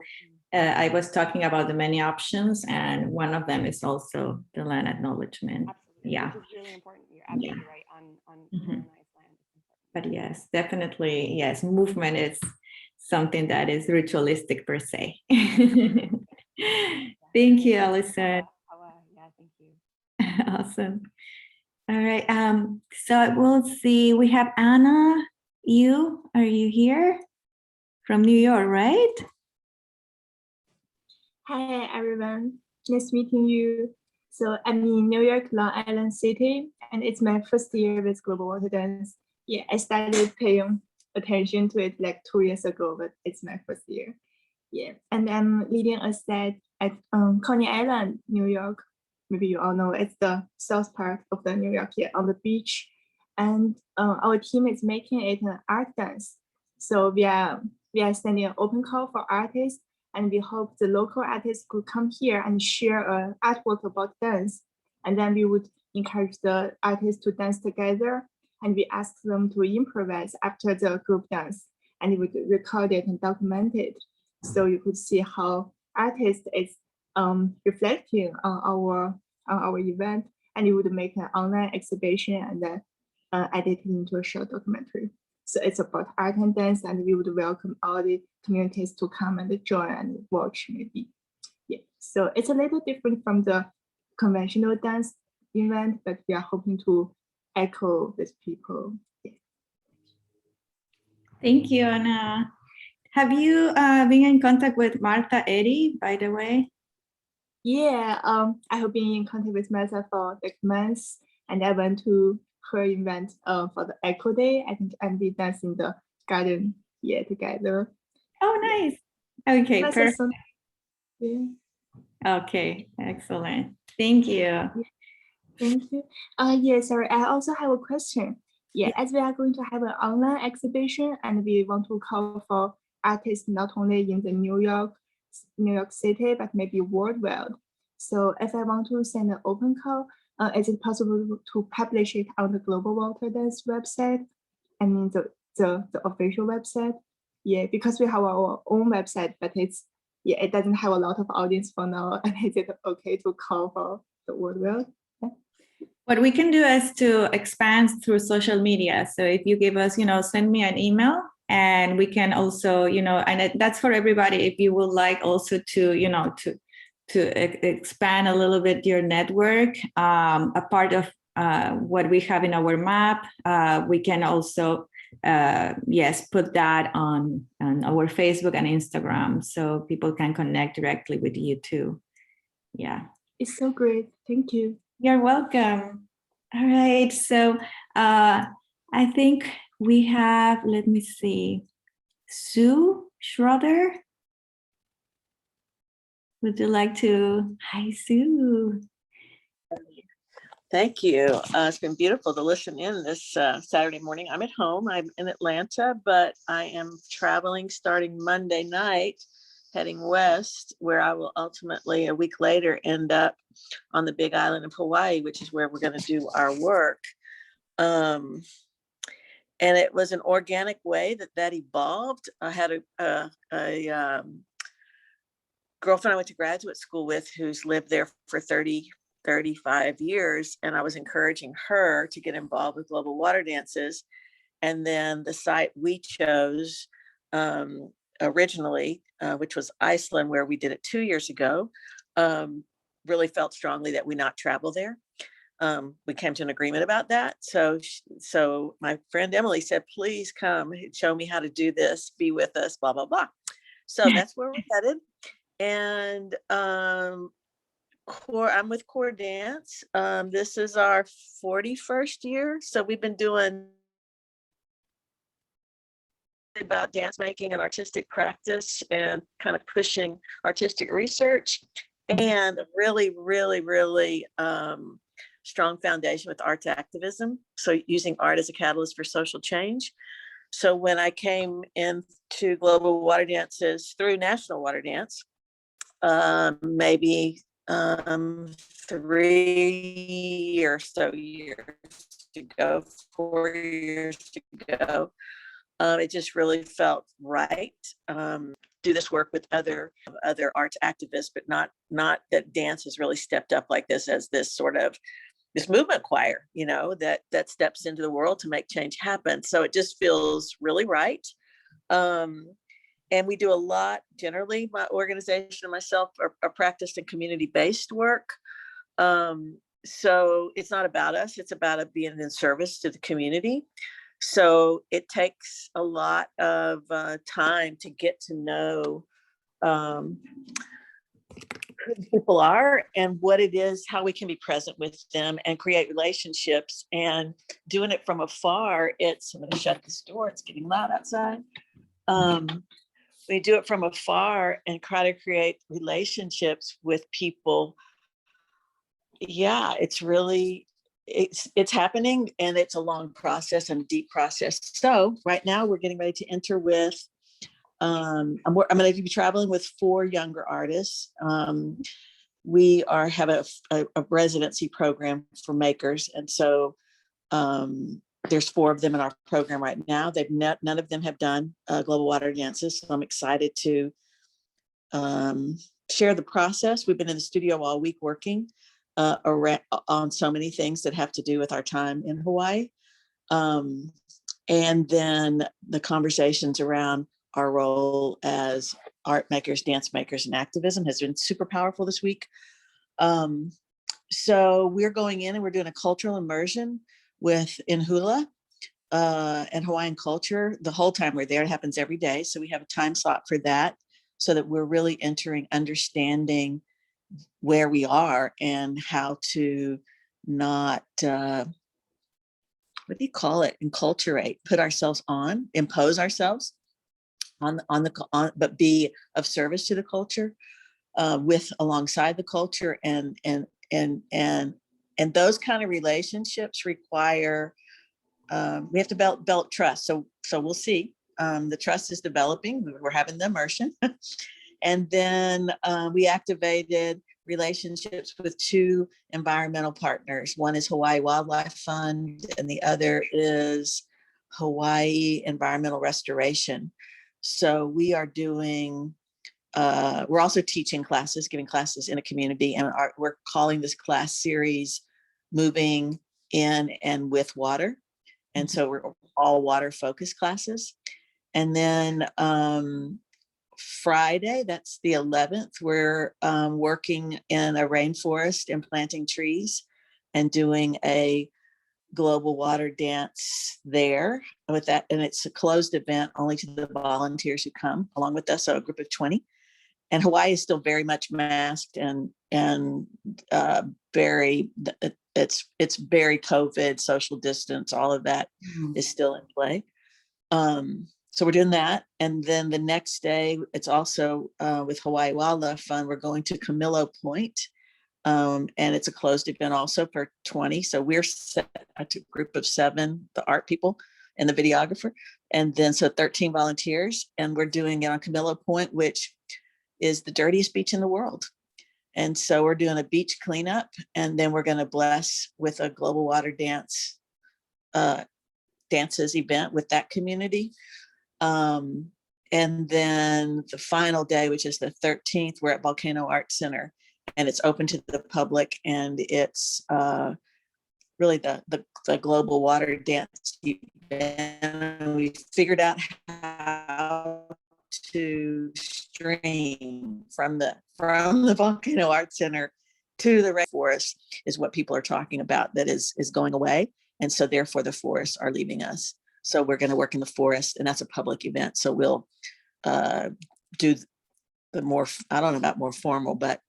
I was talking about the many options, and one of them is also the land acknowledgement. Absolutely. Yeah, Which is really important. You're absolutely right on colonized land. but yes, definitely, yes, movement is something that is ritualistic per se. Thank you, Alison. Yeah, thank you. Awesome. All right. So we'll see. We have Anna. Are you here? From New York, right? Hi, everyone. Nice meeting you. So I'm in New York, Long Island City, and it's my first year with Global Water Dance. Yeah, I started paying attention to it like 2 years ago, but it's my first year. Yeah, and I'm leading a set at Coney Island, New York. Maybe you all know it's the south part of the New York here on the beach. And our team is making it an art dance. So we are sending an open call for artists, and we hope the local artists could come here and share an artwork about dance. And then we would encourage the artists to dance together, and we ask them to improvise after the group dance, and we would record it and document it. So you could see how artist is reflecting on our event, and you would make an online exhibition and then edit it into a short documentary. So it's about art and dance, and we would welcome all the communities to come and join and watch maybe. Yeah, so it's a little different from the conventional dance event, but we are hoping to echo with people. Yeah. Thank you, Anna. Have you been in contact with Martha Eddy, by the way? Yeah, I have been in contact with Martha for like months, and I went to her event for the Echo Day. I think I'll be dancing the garden together. Oh, nice. Okay, perfect. Yeah. Okay, excellent. Thank you. Thank you. Yeah, sorry, I also have a question. Yeah, as we are going to have an online exhibition, and we want to call for artists not only in the New York City, but maybe worldwide. So if I want to send an open call, is it possible to publish it on the Global Water Dance website? I mean the official website. Yeah, because we have our own website, but it doesn't have a lot of audience for now. And is it okay to call for the worldwide? What we can do is to expand through social media. So if you give us, send me an email, and we can also, and that's for everybody. If you would like also to expand a little bit your network, a part of what we have in our map, we can also, put that on our Facebook and Instagram, so people can connect directly with you too. Yeah. It's so great. Thank you. You're welcome. All right. So I think we have, let me see, Sue Schroeder. Would you like to? Hi, Sue. Thank you. It's been beautiful to listen in this Saturday morning. I'm at home. I'm in Atlanta, but I am traveling starting Monday night, heading west, where I will ultimately, a week later, end up on the Big Island of Hawaii, which is where we're going to do our work. And it was an organic way that evolved. I had a girlfriend I went to graduate school with who's lived there for 35 years, and I was encouraging her to get involved with global water dances. And then the site we chose originally, which was Iceland, where we did it 2 years ago, really felt strongly that we not travel there. We came to an agreement about that. So my friend Emily said, please come show me how to do this, be with us, blah, blah, blah. So that's where we're headed. And I'm with Core Dance. This is our 41st year. So we've been doing about dance making and artistic practice and kind of pushing artistic research, and really strong foundation with arts activism. So using art as a catalyst for social change. So when I came into Global Water Dances through National Water Dance, maybe 3 or so years ago, 4 years ago, it just really felt right. Do this work with other arts activists, but not that dance has really stepped up like this as this sort of this movement choir, you know, that steps into the world to make change happen. So it just feels really right. And we do a lot, generally, my organization and myself are practiced in community-based work. So it's not about us, it's about being in service to the community. So it takes a lot of time to get to know who people are and what it is, how we can be present with them and create relationships. And doing it from afar, I'm going to shut this door, it's getting loud outside. We do it from afar and try to create relationships with people. Yeah, it's really, it's happening, and it's a long process and a deep process. So right now we're getting ready to enter with, I'm going to be traveling with 4 younger artists. We have a residency program for makers. And so there's 4 of them in our program right now. None of them have done Global Water Dances. So I'm excited to share the process. We've been in the studio all week working on so many things that have to do with our time in Hawaii. And then the conversations around our role as art makers, dance makers, and activism has been super powerful this week. So we're going in and we're doing a cultural immersion in hula and Hawaiian culture the whole time we're there. It happens every day. So we have a time slot for that, so that we're really understanding where we are and how to not, what do you call it? Enculturate, put ourselves on, impose ourselves but be of service to the culture, alongside the culture, and those kind of relationships require, we have to build trust. So we'll see. The trust is developing. We're having the immersion. And then we activated relationships with 2 environmental partners. One is Hawaii Wildlife Fund, and the other is Hawaii Environmental Restoration. So we are doing, we're also teaching classes, giving classes in a community, and we're calling this class series Moving in and with Water. And so we're all water focused classes. And then Friday, that's the 11th, we're working in a rainforest and planting trees and doing a global water dance there with that. And it's a closed event only to the volunteers who come along with us, so a group of 20. And Hawaii is still very much masked and very, it's very COVID, social distance, all of that is still in play. So we're doing that. And then the next day, it's also with Hawaii Wildlife Fund, we're going to Camilo Point. And it's a closed event also for 20. So we're set a group of 7, the art people and the videographer. And then so 13 volunteers. And we're doing it on Camilo Point, which is the dirtiest beach in the world. And so we're doing a beach cleanup. And then we're going to bless with a global water dances event with that community. And then the final day, which is the 13th, we're at Volcano Art Center, and it's open to the public, and it's really the global water dance event. We figured out how to stream from the Volcano Art Center to the rainforest is what people are talking about, that is going away. And so therefore the forests are leaving us. So we're going to work in the forest, and that's a public event. So we'll do the more, I don't know about more formal, but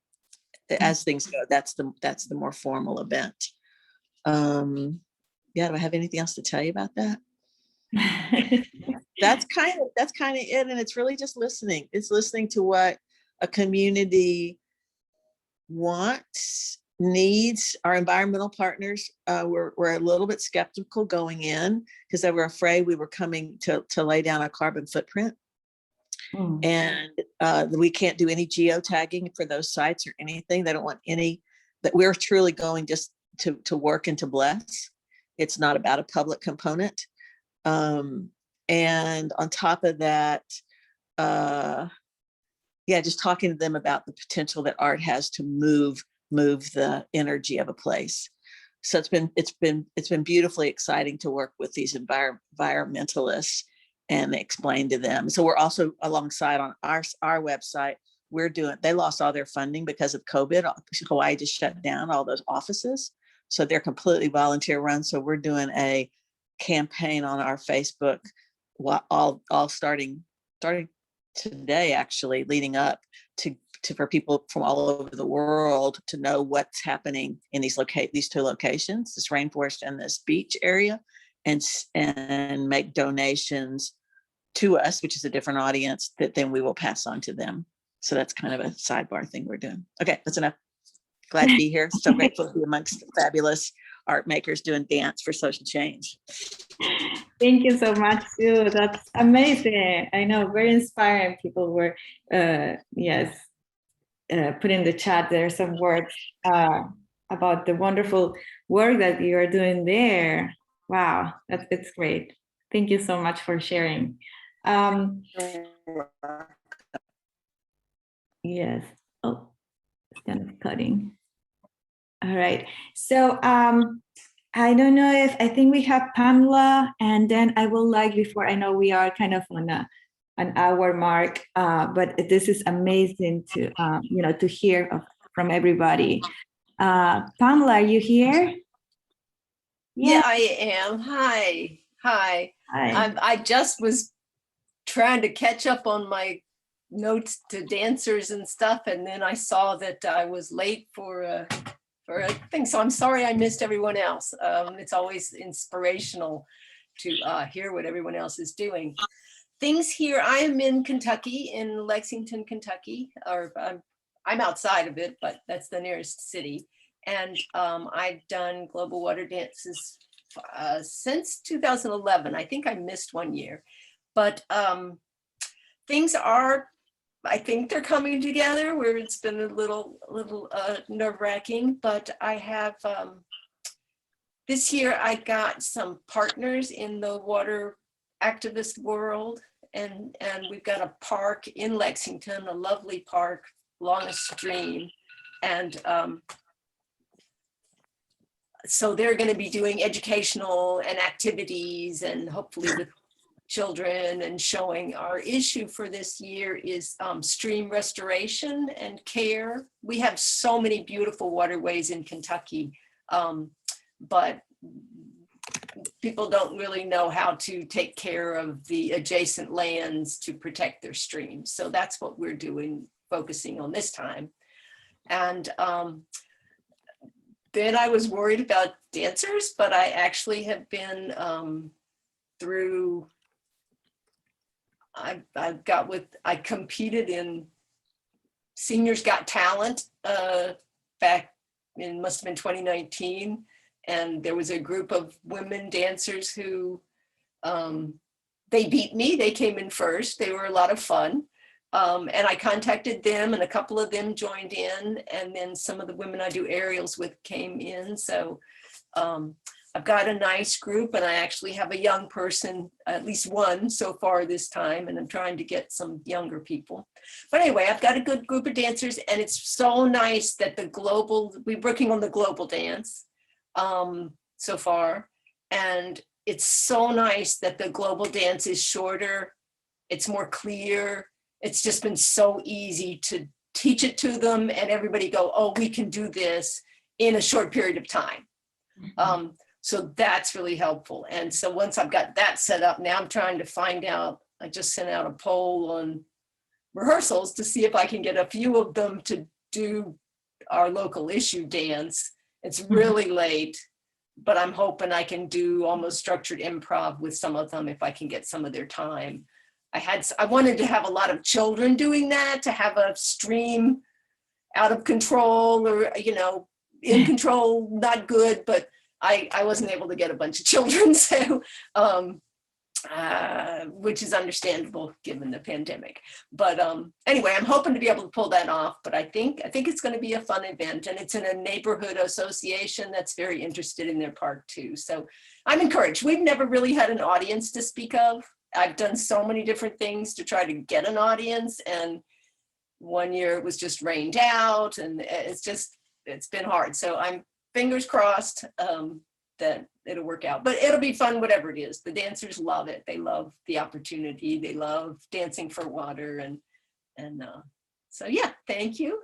as things go, that's the more formal event. Yeah, do I have anything else to tell you about that? That's kind of it. And it's really just listening. It's listening to what a community wants needs. Our environmental partners were a little bit skeptical going in because they were afraid we were coming to lay down a carbon footprint. And we can't do any geotagging for those sites or anything. They don't want any, that we're truly going just to work and to bless. It's not about a public component. And on top of that, just talking to them about the potential that art has to move the energy of a place. So it's been beautifully exciting to work with these environmentalists and explain to them. So we're also alongside on our website, they lost all their funding because of COVID. Hawaii just shut down all those offices. So they're completely volunteer run. So we're doing a campaign on our Facebook, all starting today, actually, leading up to for people from all over the world to know what's happening in these two locations, this rainforest and this beach area, and make donations to us, which is a different audience that then we will pass on to them. So that's kind of a sidebar thing we're doing. Okay, that's enough. Glad to be here. So grateful to be amongst fabulous art makers doing dance for social change. Thank you so much, too. That's amazing. I know, very inspiring. People were, put in the chat there some words about the wonderful work that you are doing there. Wow, it's great. Thank you so much for sharing. Yes. Oh, it's kind of cutting. All right. So I don't know I think we have Pamela, and then I will like, before, I know we are kind of on an hour mark, but this is amazing to to hear from everybody. Pamela, are you here? Yeah, I am. Hi. Hi. I just was trying to catch up on my notes to dancers and stuff, and then I saw that I was late for a thing. So I'm sorry I missed everyone else. It's always inspirational to hear what everyone else is doing. Things here, I am in Kentucky, in Lexington, Kentucky, or I'm outside of it, but that's the nearest city. And I've done global water dances since 2011. I think I missed 1 year, but things are, I think they're coming together, where it's been a little nerve-wracking, but I have, this year I got some partners in the water activist world, and we've got a park in Lexington, a lovely park along a stream, and so they're going to be doing educational and activities, and hopefully with children, and showing our issue for this year is stream restoration and care. We have so many beautiful waterways in Kentucky, but people don't really know how to take care of the adjacent lands to protect their streams. So that's what we're doing, focusing on this time. And then I was worried about dancers, but I actually have been I competed in Seniors Got Talent back in, must have been 2019. And there was a group of women dancers who, they beat me, they came in first. They were a lot of fun. And I contacted them, and a couple of them joined in, and then some of the women I do aerials with came in. So I've got a nice group, and I actually have a young person, at least one so far this time, and I'm trying to get some younger people. But anyway, I've got a good group of dancers, and it's so nice that we're working on the global dance so far. And it's so nice that the global dance is shorter, it's more clear. It's just been so easy to teach it to them, and everybody go, oh, we can do this in a short period of time. So that's really helpful. And so once I've got that set up, now I'm trying to find out, I just sent out a poll on rehearsals to see if I can get a few of them to do our local issue dance. It's really late, but I'm hoping I can do almost structured improv with some of them if I can get some of their time. I wanted to have a lot of children doing that, to have a stream out of control, or, in control, not good, but I wasn't able to get a bunch of children, so which is understandable given the pandemic. But anyway, I'm hoping to be able to pull that off. But I think it's going to be a fun event, and it's in a neighborhood association that's very interested in their park too. So I'm encouraged. We've never really had an audience to speak of. I've done so many different things to try to get an audience, and one year it was just rained out, and it's been hard. So I'm fingers crossed that it'll work out, but it'll be fun, whatever it is. The dancers love it. They love the opportunity. They love dancing for water. And so, yeah, thank you.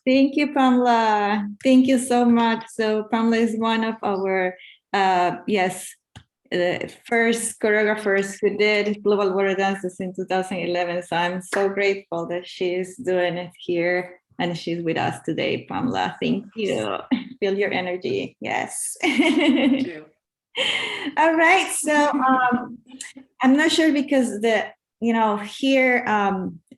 Thank you, Pamela. Thank you so much. So Pamela is one of our, first choreographers who did global water dances in 2011. So I'm so grateful that she's doing it here and she's with us today, Pamela. Thank you. Feel your energy. Yes. Thank you. All right. So I'm not sure because here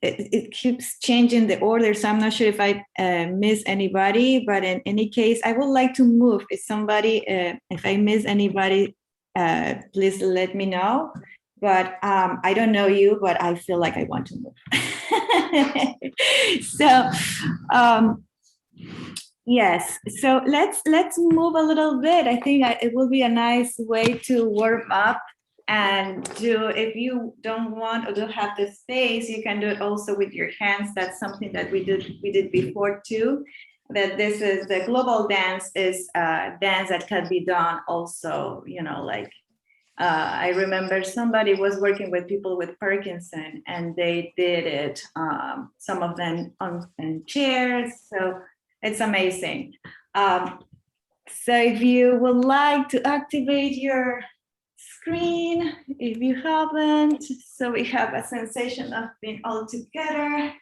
it keeps changing the order. So I'm not sure if I miss anybody, but in any case, I would like to move. If I miss anybody, please let me know. But I don't know you, but I feel like I want to move. So yes, so let's move a little bit. I think it will be a nice way to warm up and if you don't want or don't have the space, you can do it also with your hands. That's something that we did before too. That this is the global dance is a dance that can be done also, I remember somebody was working with people with Parkinson and they did it, some of them on chairs. So it's amazing. So if you would like to activate your screen, if you haven't, so we have a sensation of being all together.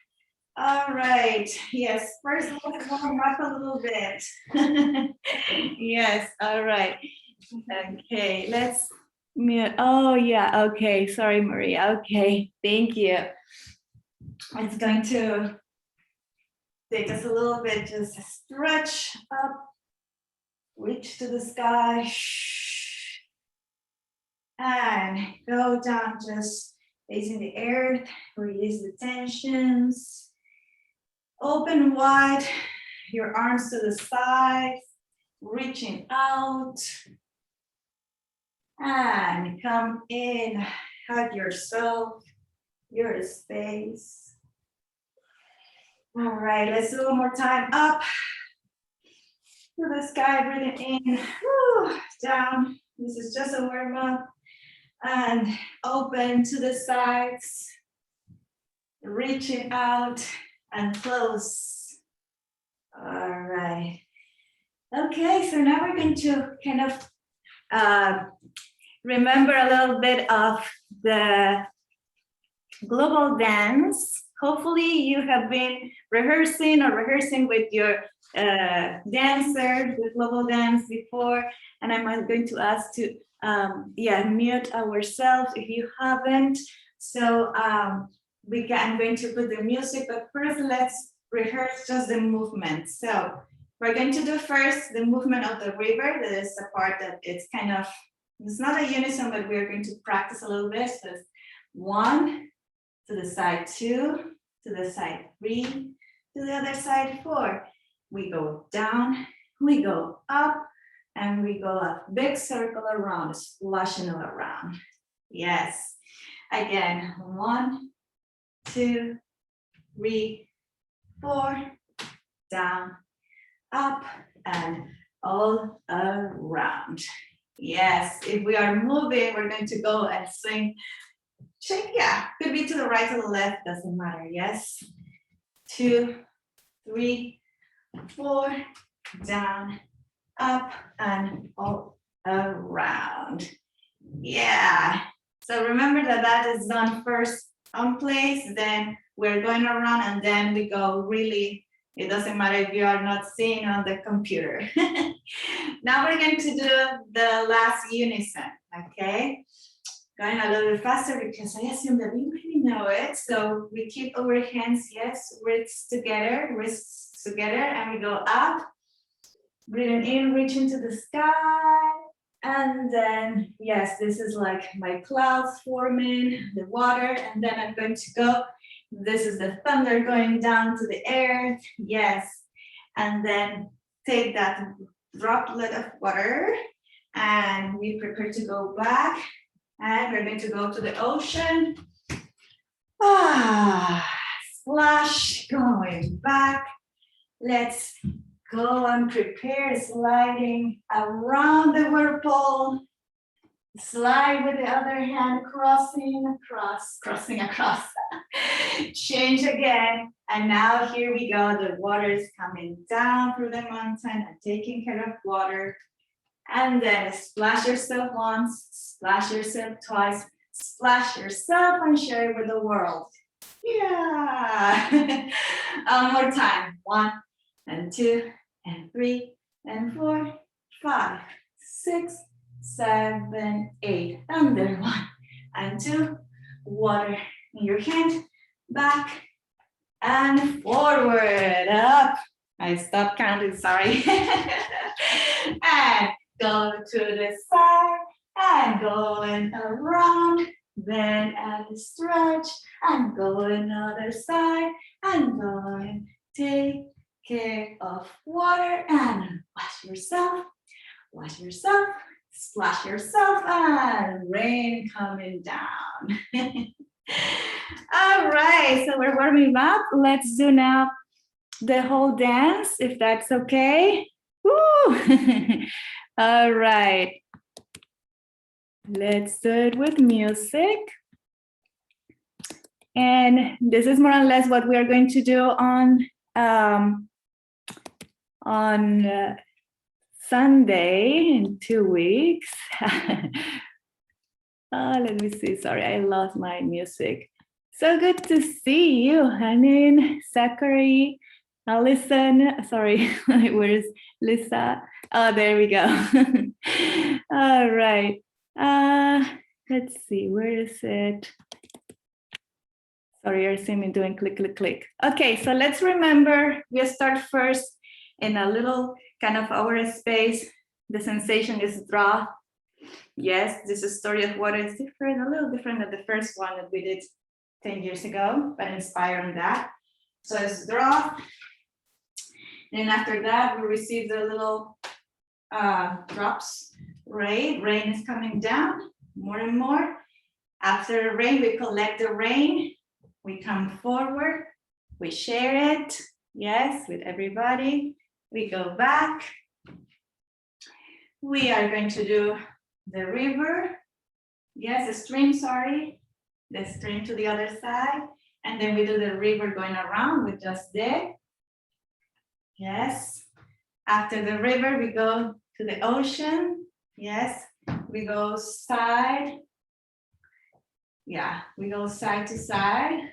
All right, yes, first let's warm up a little bit. Yes, all right. Okay, let's mute. Oh yeah, okay, sorry Maria, okay, thank you. It's going to take us a little bit, just stretch up, reach to the sky, and go down, just facing the earth, release the tensions, open wide, your arms to the side, reaching out, and come in, hug yourself, your space. All right, let's do one more time. Up to the sky, breathing in, down. This is just a warm up. And open to the sides, reaching out and close. All right. Okay, so now we're going to kind of remember a little bit of the global dance. Hopefully you have been rehearsing with your dancer, the global dance before, and I'm going to ask to mute ourselves if you haven't. So I'm going to put the music, but first let's rehearse just the movement. So we're going to do first the movement of the river. That is the part that it's not a unison, but we're going to practice a little bit. So it's 1, to the side 2, to the side 3, to the other side 4. We go down, we go up, and we go up. Big circle around, splashing all around. Yes. Again, 1, 2, 3, 4, down, up, and all around. Yes, if we are moving, we're going to go and swing. Shake, yeah, could be to the right or the left, doesn't matter. Yes. 2, 3, 4, down, up, and all around. Yeah. So remember that is done first on place, then we're going around, and then we go really, it doesn't matter if you are not seeing on the computer. Now we're going to do the last unison, okay? Going a little bit faster because I assume that we really know it. So we keep our hands, yes, wrists together, and we go up Breathing in, reach into the sky. And then, yes, this is like my clouds forming, the water, and then I'm going to go. This is the thunder going down to the earth, yes. And then take that droplet of water and we prepare to go back. And we're going to go to the ocean. Splash, going back. Let's go and prepare sliding around the whirlpool. Slide with the other hand, crossing across, crossing across. Change again. And now here we go. The water is coming down through the mountain and taking care of water. And then splash yourself once, splash yourself twice, splash yourself and share it with the world. Yeah. One more time. 1 and 2 and 3 and 4, 5, 6, 7, 8. Thunder. 1 and 2. Water in your hand. Back and forward. Up. I stopped counting, sorry. And go to the side and going around. Then and stretch and go another side and going. Take care of water and wash yourself, splash yourself, and rain coming down. All right, so we're warming up. Let's do now the whole dance, if that's okay. Woo! All right. Let's do it with music. And this is more or less what we are going to do on Sunday in 2 weeks. Let me see, sorry, I lost my music. So good to see you, Hanin, Zachary, Alison, sorry, where's Lisa? Oh, there we go. All right, let's see, where is it? Sorry, you're seeing me doing click, click, click. Okay, so let's remember, we'll start first in a little kind of our space. The sensation is draw. Yes, this is story of water is different, a little different than the first one that we did 10 years ago, but inspired on that. So it's draw. Then after that, we receive the little drops, rain. Rain is coming down more and more. After rain, we collect the rain. We come forward, we share it, yes, with everybody. We go back. We are going to do the river. Yes, the stream, sorry. The stream to the other side. And then we do the river going around with just there. Yes. After the river, we go to the ocean. Yes. We go side. Yeah, we go side to side,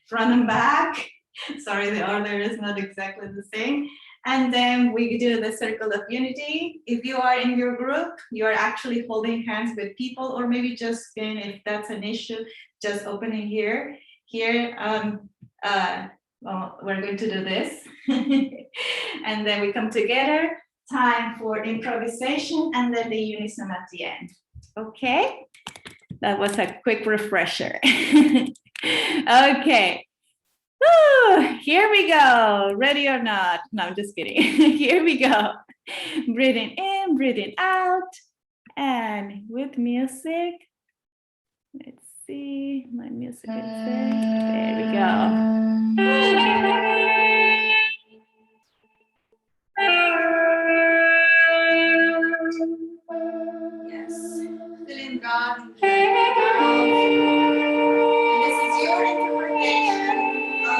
front and back. Sorry, the order is not exactly the same. And then we do the circle of unity. If you are in your group, you are actually holding hands with people, or maybe just if that's an issue, just opening here. Here, well, we're going to do this. And then we come together, time for improvisation, and then the unison at the end. Okay. That was a quick refresher. Okay. Woo, here we go. Ready or not? No, I'm just kidding. Here we go. Breathing in, breathing out. And with music, let's see, my music is there. There we go. Yes, feeling God. This is your interpretation of God.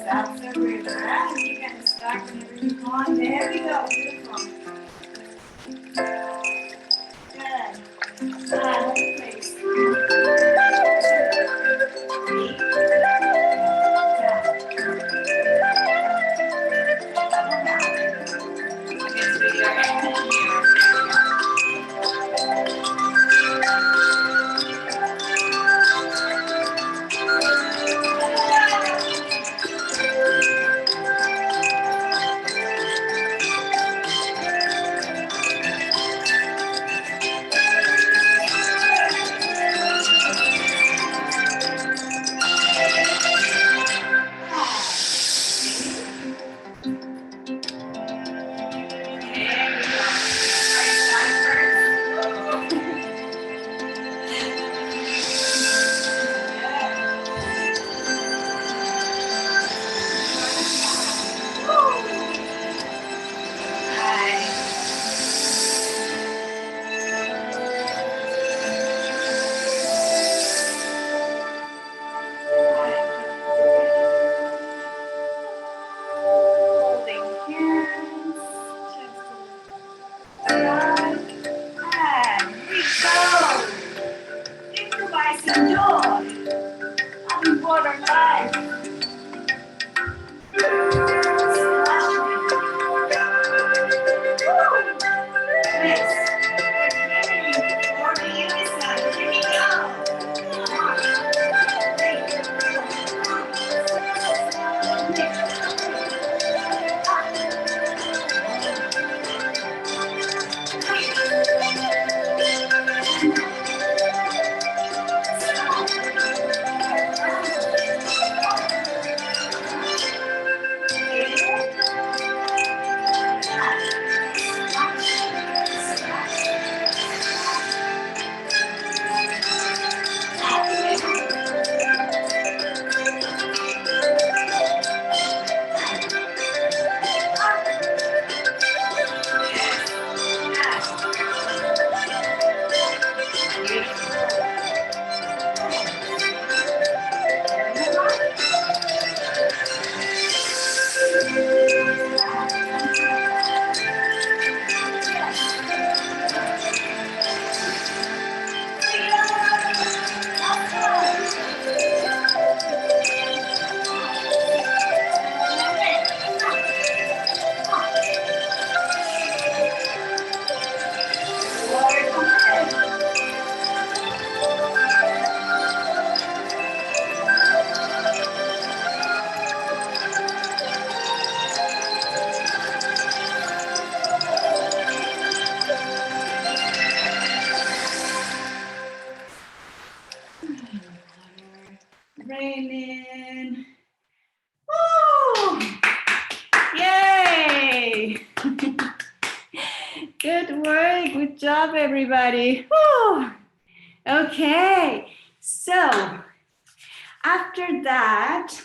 that's the river. And you can start whenever you want. There we go. Beautiful. Good. Another place. Raining. Woo! Yay! Good work. Good job, everybody. Woo! Okay, so after that,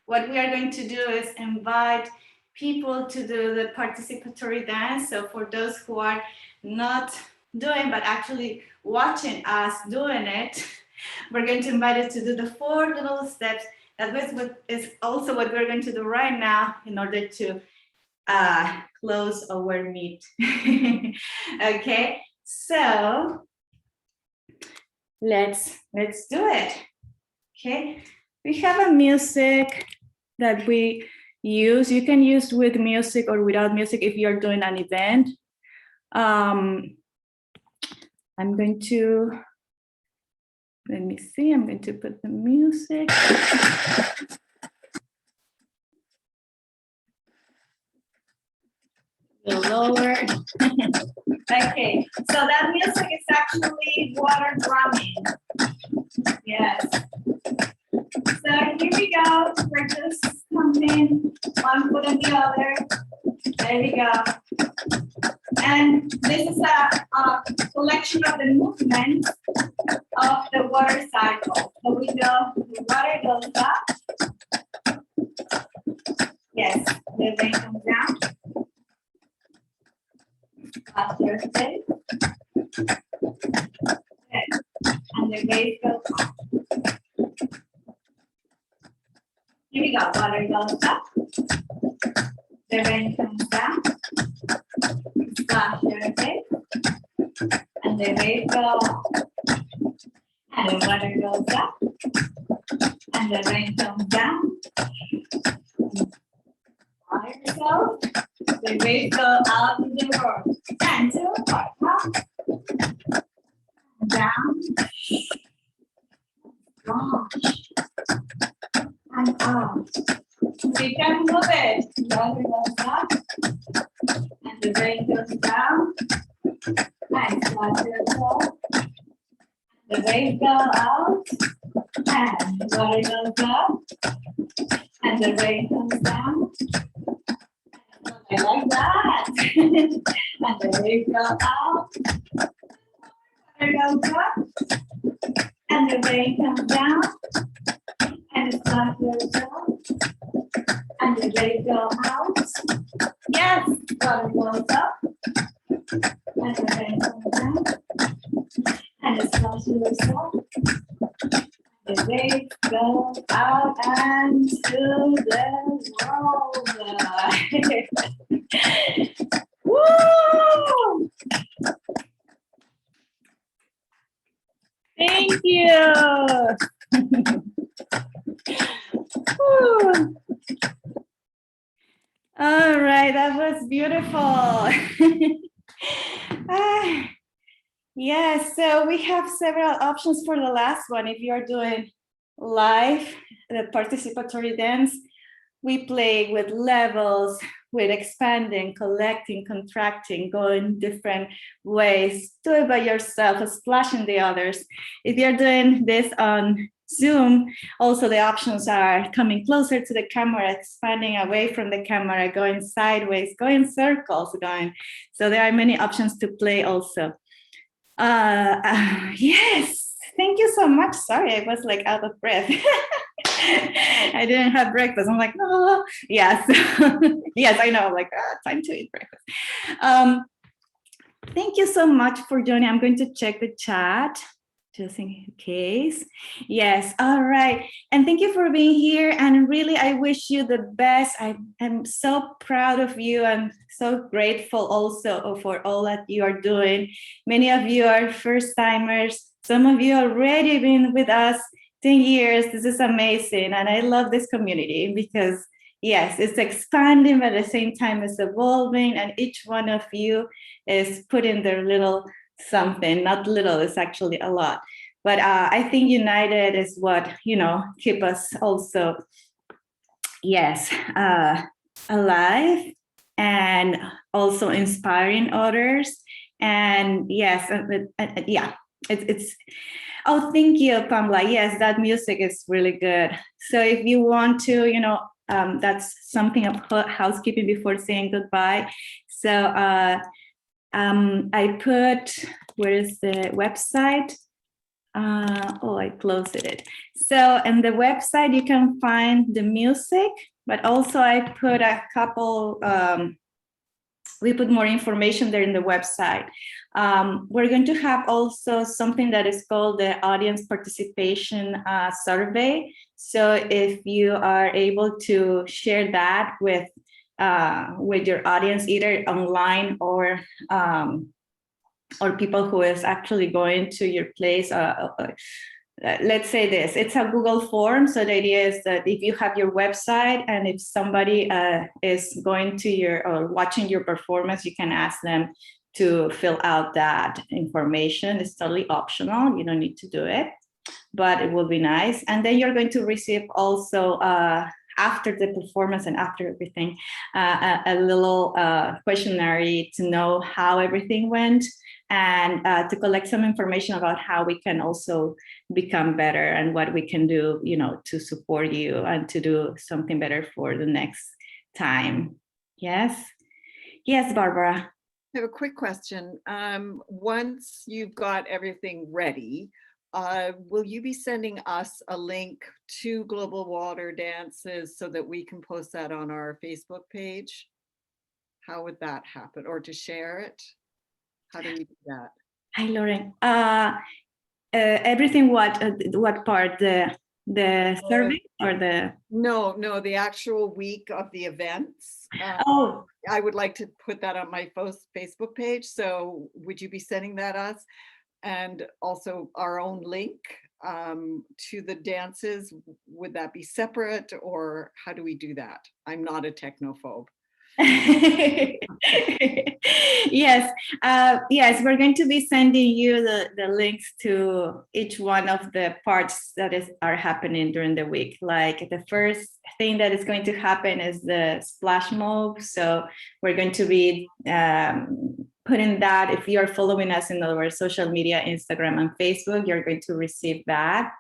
what we are going to do is invite people to do the participatory dance. So for those who are not doing, but actually watching us doing it, we're going to invite you to do the 4 little steps. That is also what we're going to do right now in order to close our meet. Okay, so let's do it. Okay, we have a music that we use. You can use with music or without music if you're doing an event. I'm going to, let me see, I'm going to put the music. A little lower. Okay, so that music is actually water drumming. Yes. So here we go. We're just pumping one foot and the other. There we go. And this is a collection of the movements of the water cycle. So we go, the water goes up. Yes, the vein comes down. After this. And the base goes up. Here we go. Water goes up. The rain comes down. Splash your face. And the waves go up. And the water goes up. And the rain comes down. Water goes. The waves go out to the world. And to the park. Up. Down. Splash. And up. We can move it. Water goes up. And the rain goes down. And splash yourself. The waves go out. And water goes up. And the rain comes down. I like that. And the waves go out. Water goes up. And the rain comes down. And it's not yourself. And the waves go out. Yes, water goes up. And the rain comes down. And it's not yourself. The waves go out and to the world. Woo! Thank you. Woo. All right, that was beautiful. Yes, so we have several options for the last one. If you're doing live, the participatory dance, we play with levels, with expanding, collecting, contracting, going different ways. Do it by yourself, splashing the others. If you're doing this on Zoom, also the options are coming closer to the camera, expanding away from the camera, going sideways, going circles, going. So there are many options to play also. Yes, thank you so much. Sorry, I was like out of breath. I didn't have breakfast. I'm like, oh, yes. Yes, I know, like, time to eat breakfast. Thank you so much for joining. I'm going to check the chat just in case. Yes, all right. And thank you for being here. And really, I wish you the best. I am so proud of you. I'm so grateful also for all that you are doing. Many of you are first timers. Some of you already been with us 10 years. This is amazing. And I love this community because yes, it's expanding, but at the same time it's evolving, and each one of you is putting their little something, not little, it's actually a lot. But I think united is what, keep us also, yes, alive and also inspiring others. And yes, yeah, it's, oh, thank you, Pamela. Yes, that music is really good. So if you want to, that's something of housekeeping before saying goodbye. So I put, where is the website? Oh, I closed it. So in the website, you can find the music, but also I put a couple, we put more information there in the website. We're going to have also something that is called the audience participation survey. So if you are able to share that with your audience, either online or people who is actually going to your place. Let's say this, it's a Google form. So the idea is that if you have your website and if somebody is going to your or watching your performance, you can ask them to fill out that information. It's totally optional. You don't need to do it, but it will be nice. And then you're going to receive also after the performance and after everything, a little questionnaire to know how everything went, and to collect some information about how we can also become better and what we can do, to support you and to do something better for the next time. Yes. Yes, Barbara. I have a quick question. Once you've got everything ready, will you be sending us a link to Global Water Dances so that we can post that on our Facebook page? How would that happen? Or to share it? How do we do that? Hi, Lauren. Everything, what part? The survey or the? No, the actual week of the events. Oh, I would like to put that on my Facebook page. So would you be sending that us? And also our own link to the dances, would that be separate or how do we do that? I'm not a technophobe. yes, yes, we're going to be sending you the links to each one of the parts that are happening during the week. Like the first thing that is going to happen is the splash mob. So we're going to be putting that. If you're following us in our social media, Instagram and Facebook, you're going to receive that.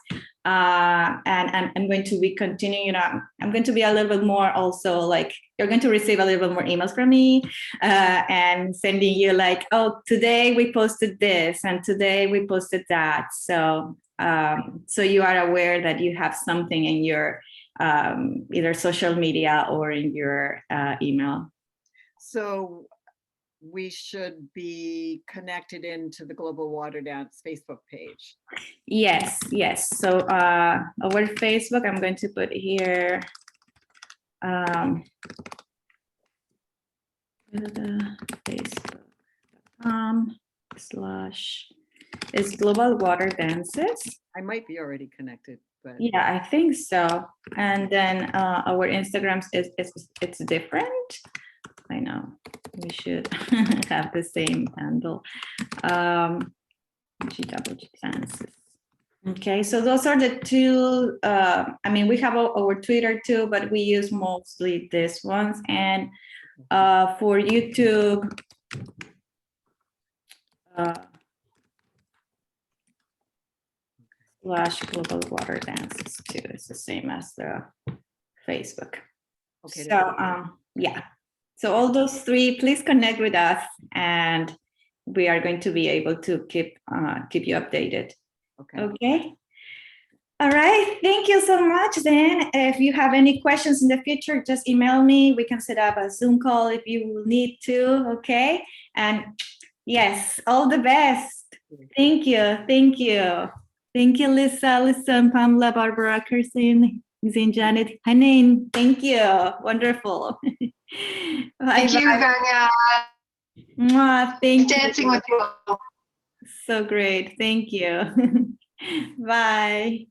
And I'm going to be continuing, I'm going to be a little bit more also like, you're going to receive a little bit more emails from me and sending you like, oh, today we posted this and today we posted that. So, so you are aware that you have something in your either social media or in your email. So we should be connected into the Global Water Dance Facebook page. Yes, yes. So our Facebook, I'm going to put here. Facebook.com/ is Global Water Dances. I might be already connected, but yeah, I think so. And then our Instagrams it's different. I know we should have the same handle. GWD dances. Okay, so those are the two. I mean, we have our Twitter too, but we use mostly this ones. And for YouTube, /Global Water Dances too. It's the same as the Facebook. okay. So yeah. So all those three, please connect with us, and we are going to be able to keep you updated. Okay. Okay. All right. Thank you so much. Then, if you have any questions in the future, just email me. We can set up a Zoom call if you need to. Okay. And yes, all the best. Thank you. Thank you. Thank you, Lisa, and Pamela, Barbara, Kirsten, Zane, Janet, Hanin. Thank you. Wonderful. Thank you, Vanya. Thank you. Dancing with you all. So great. Thank you. Bye.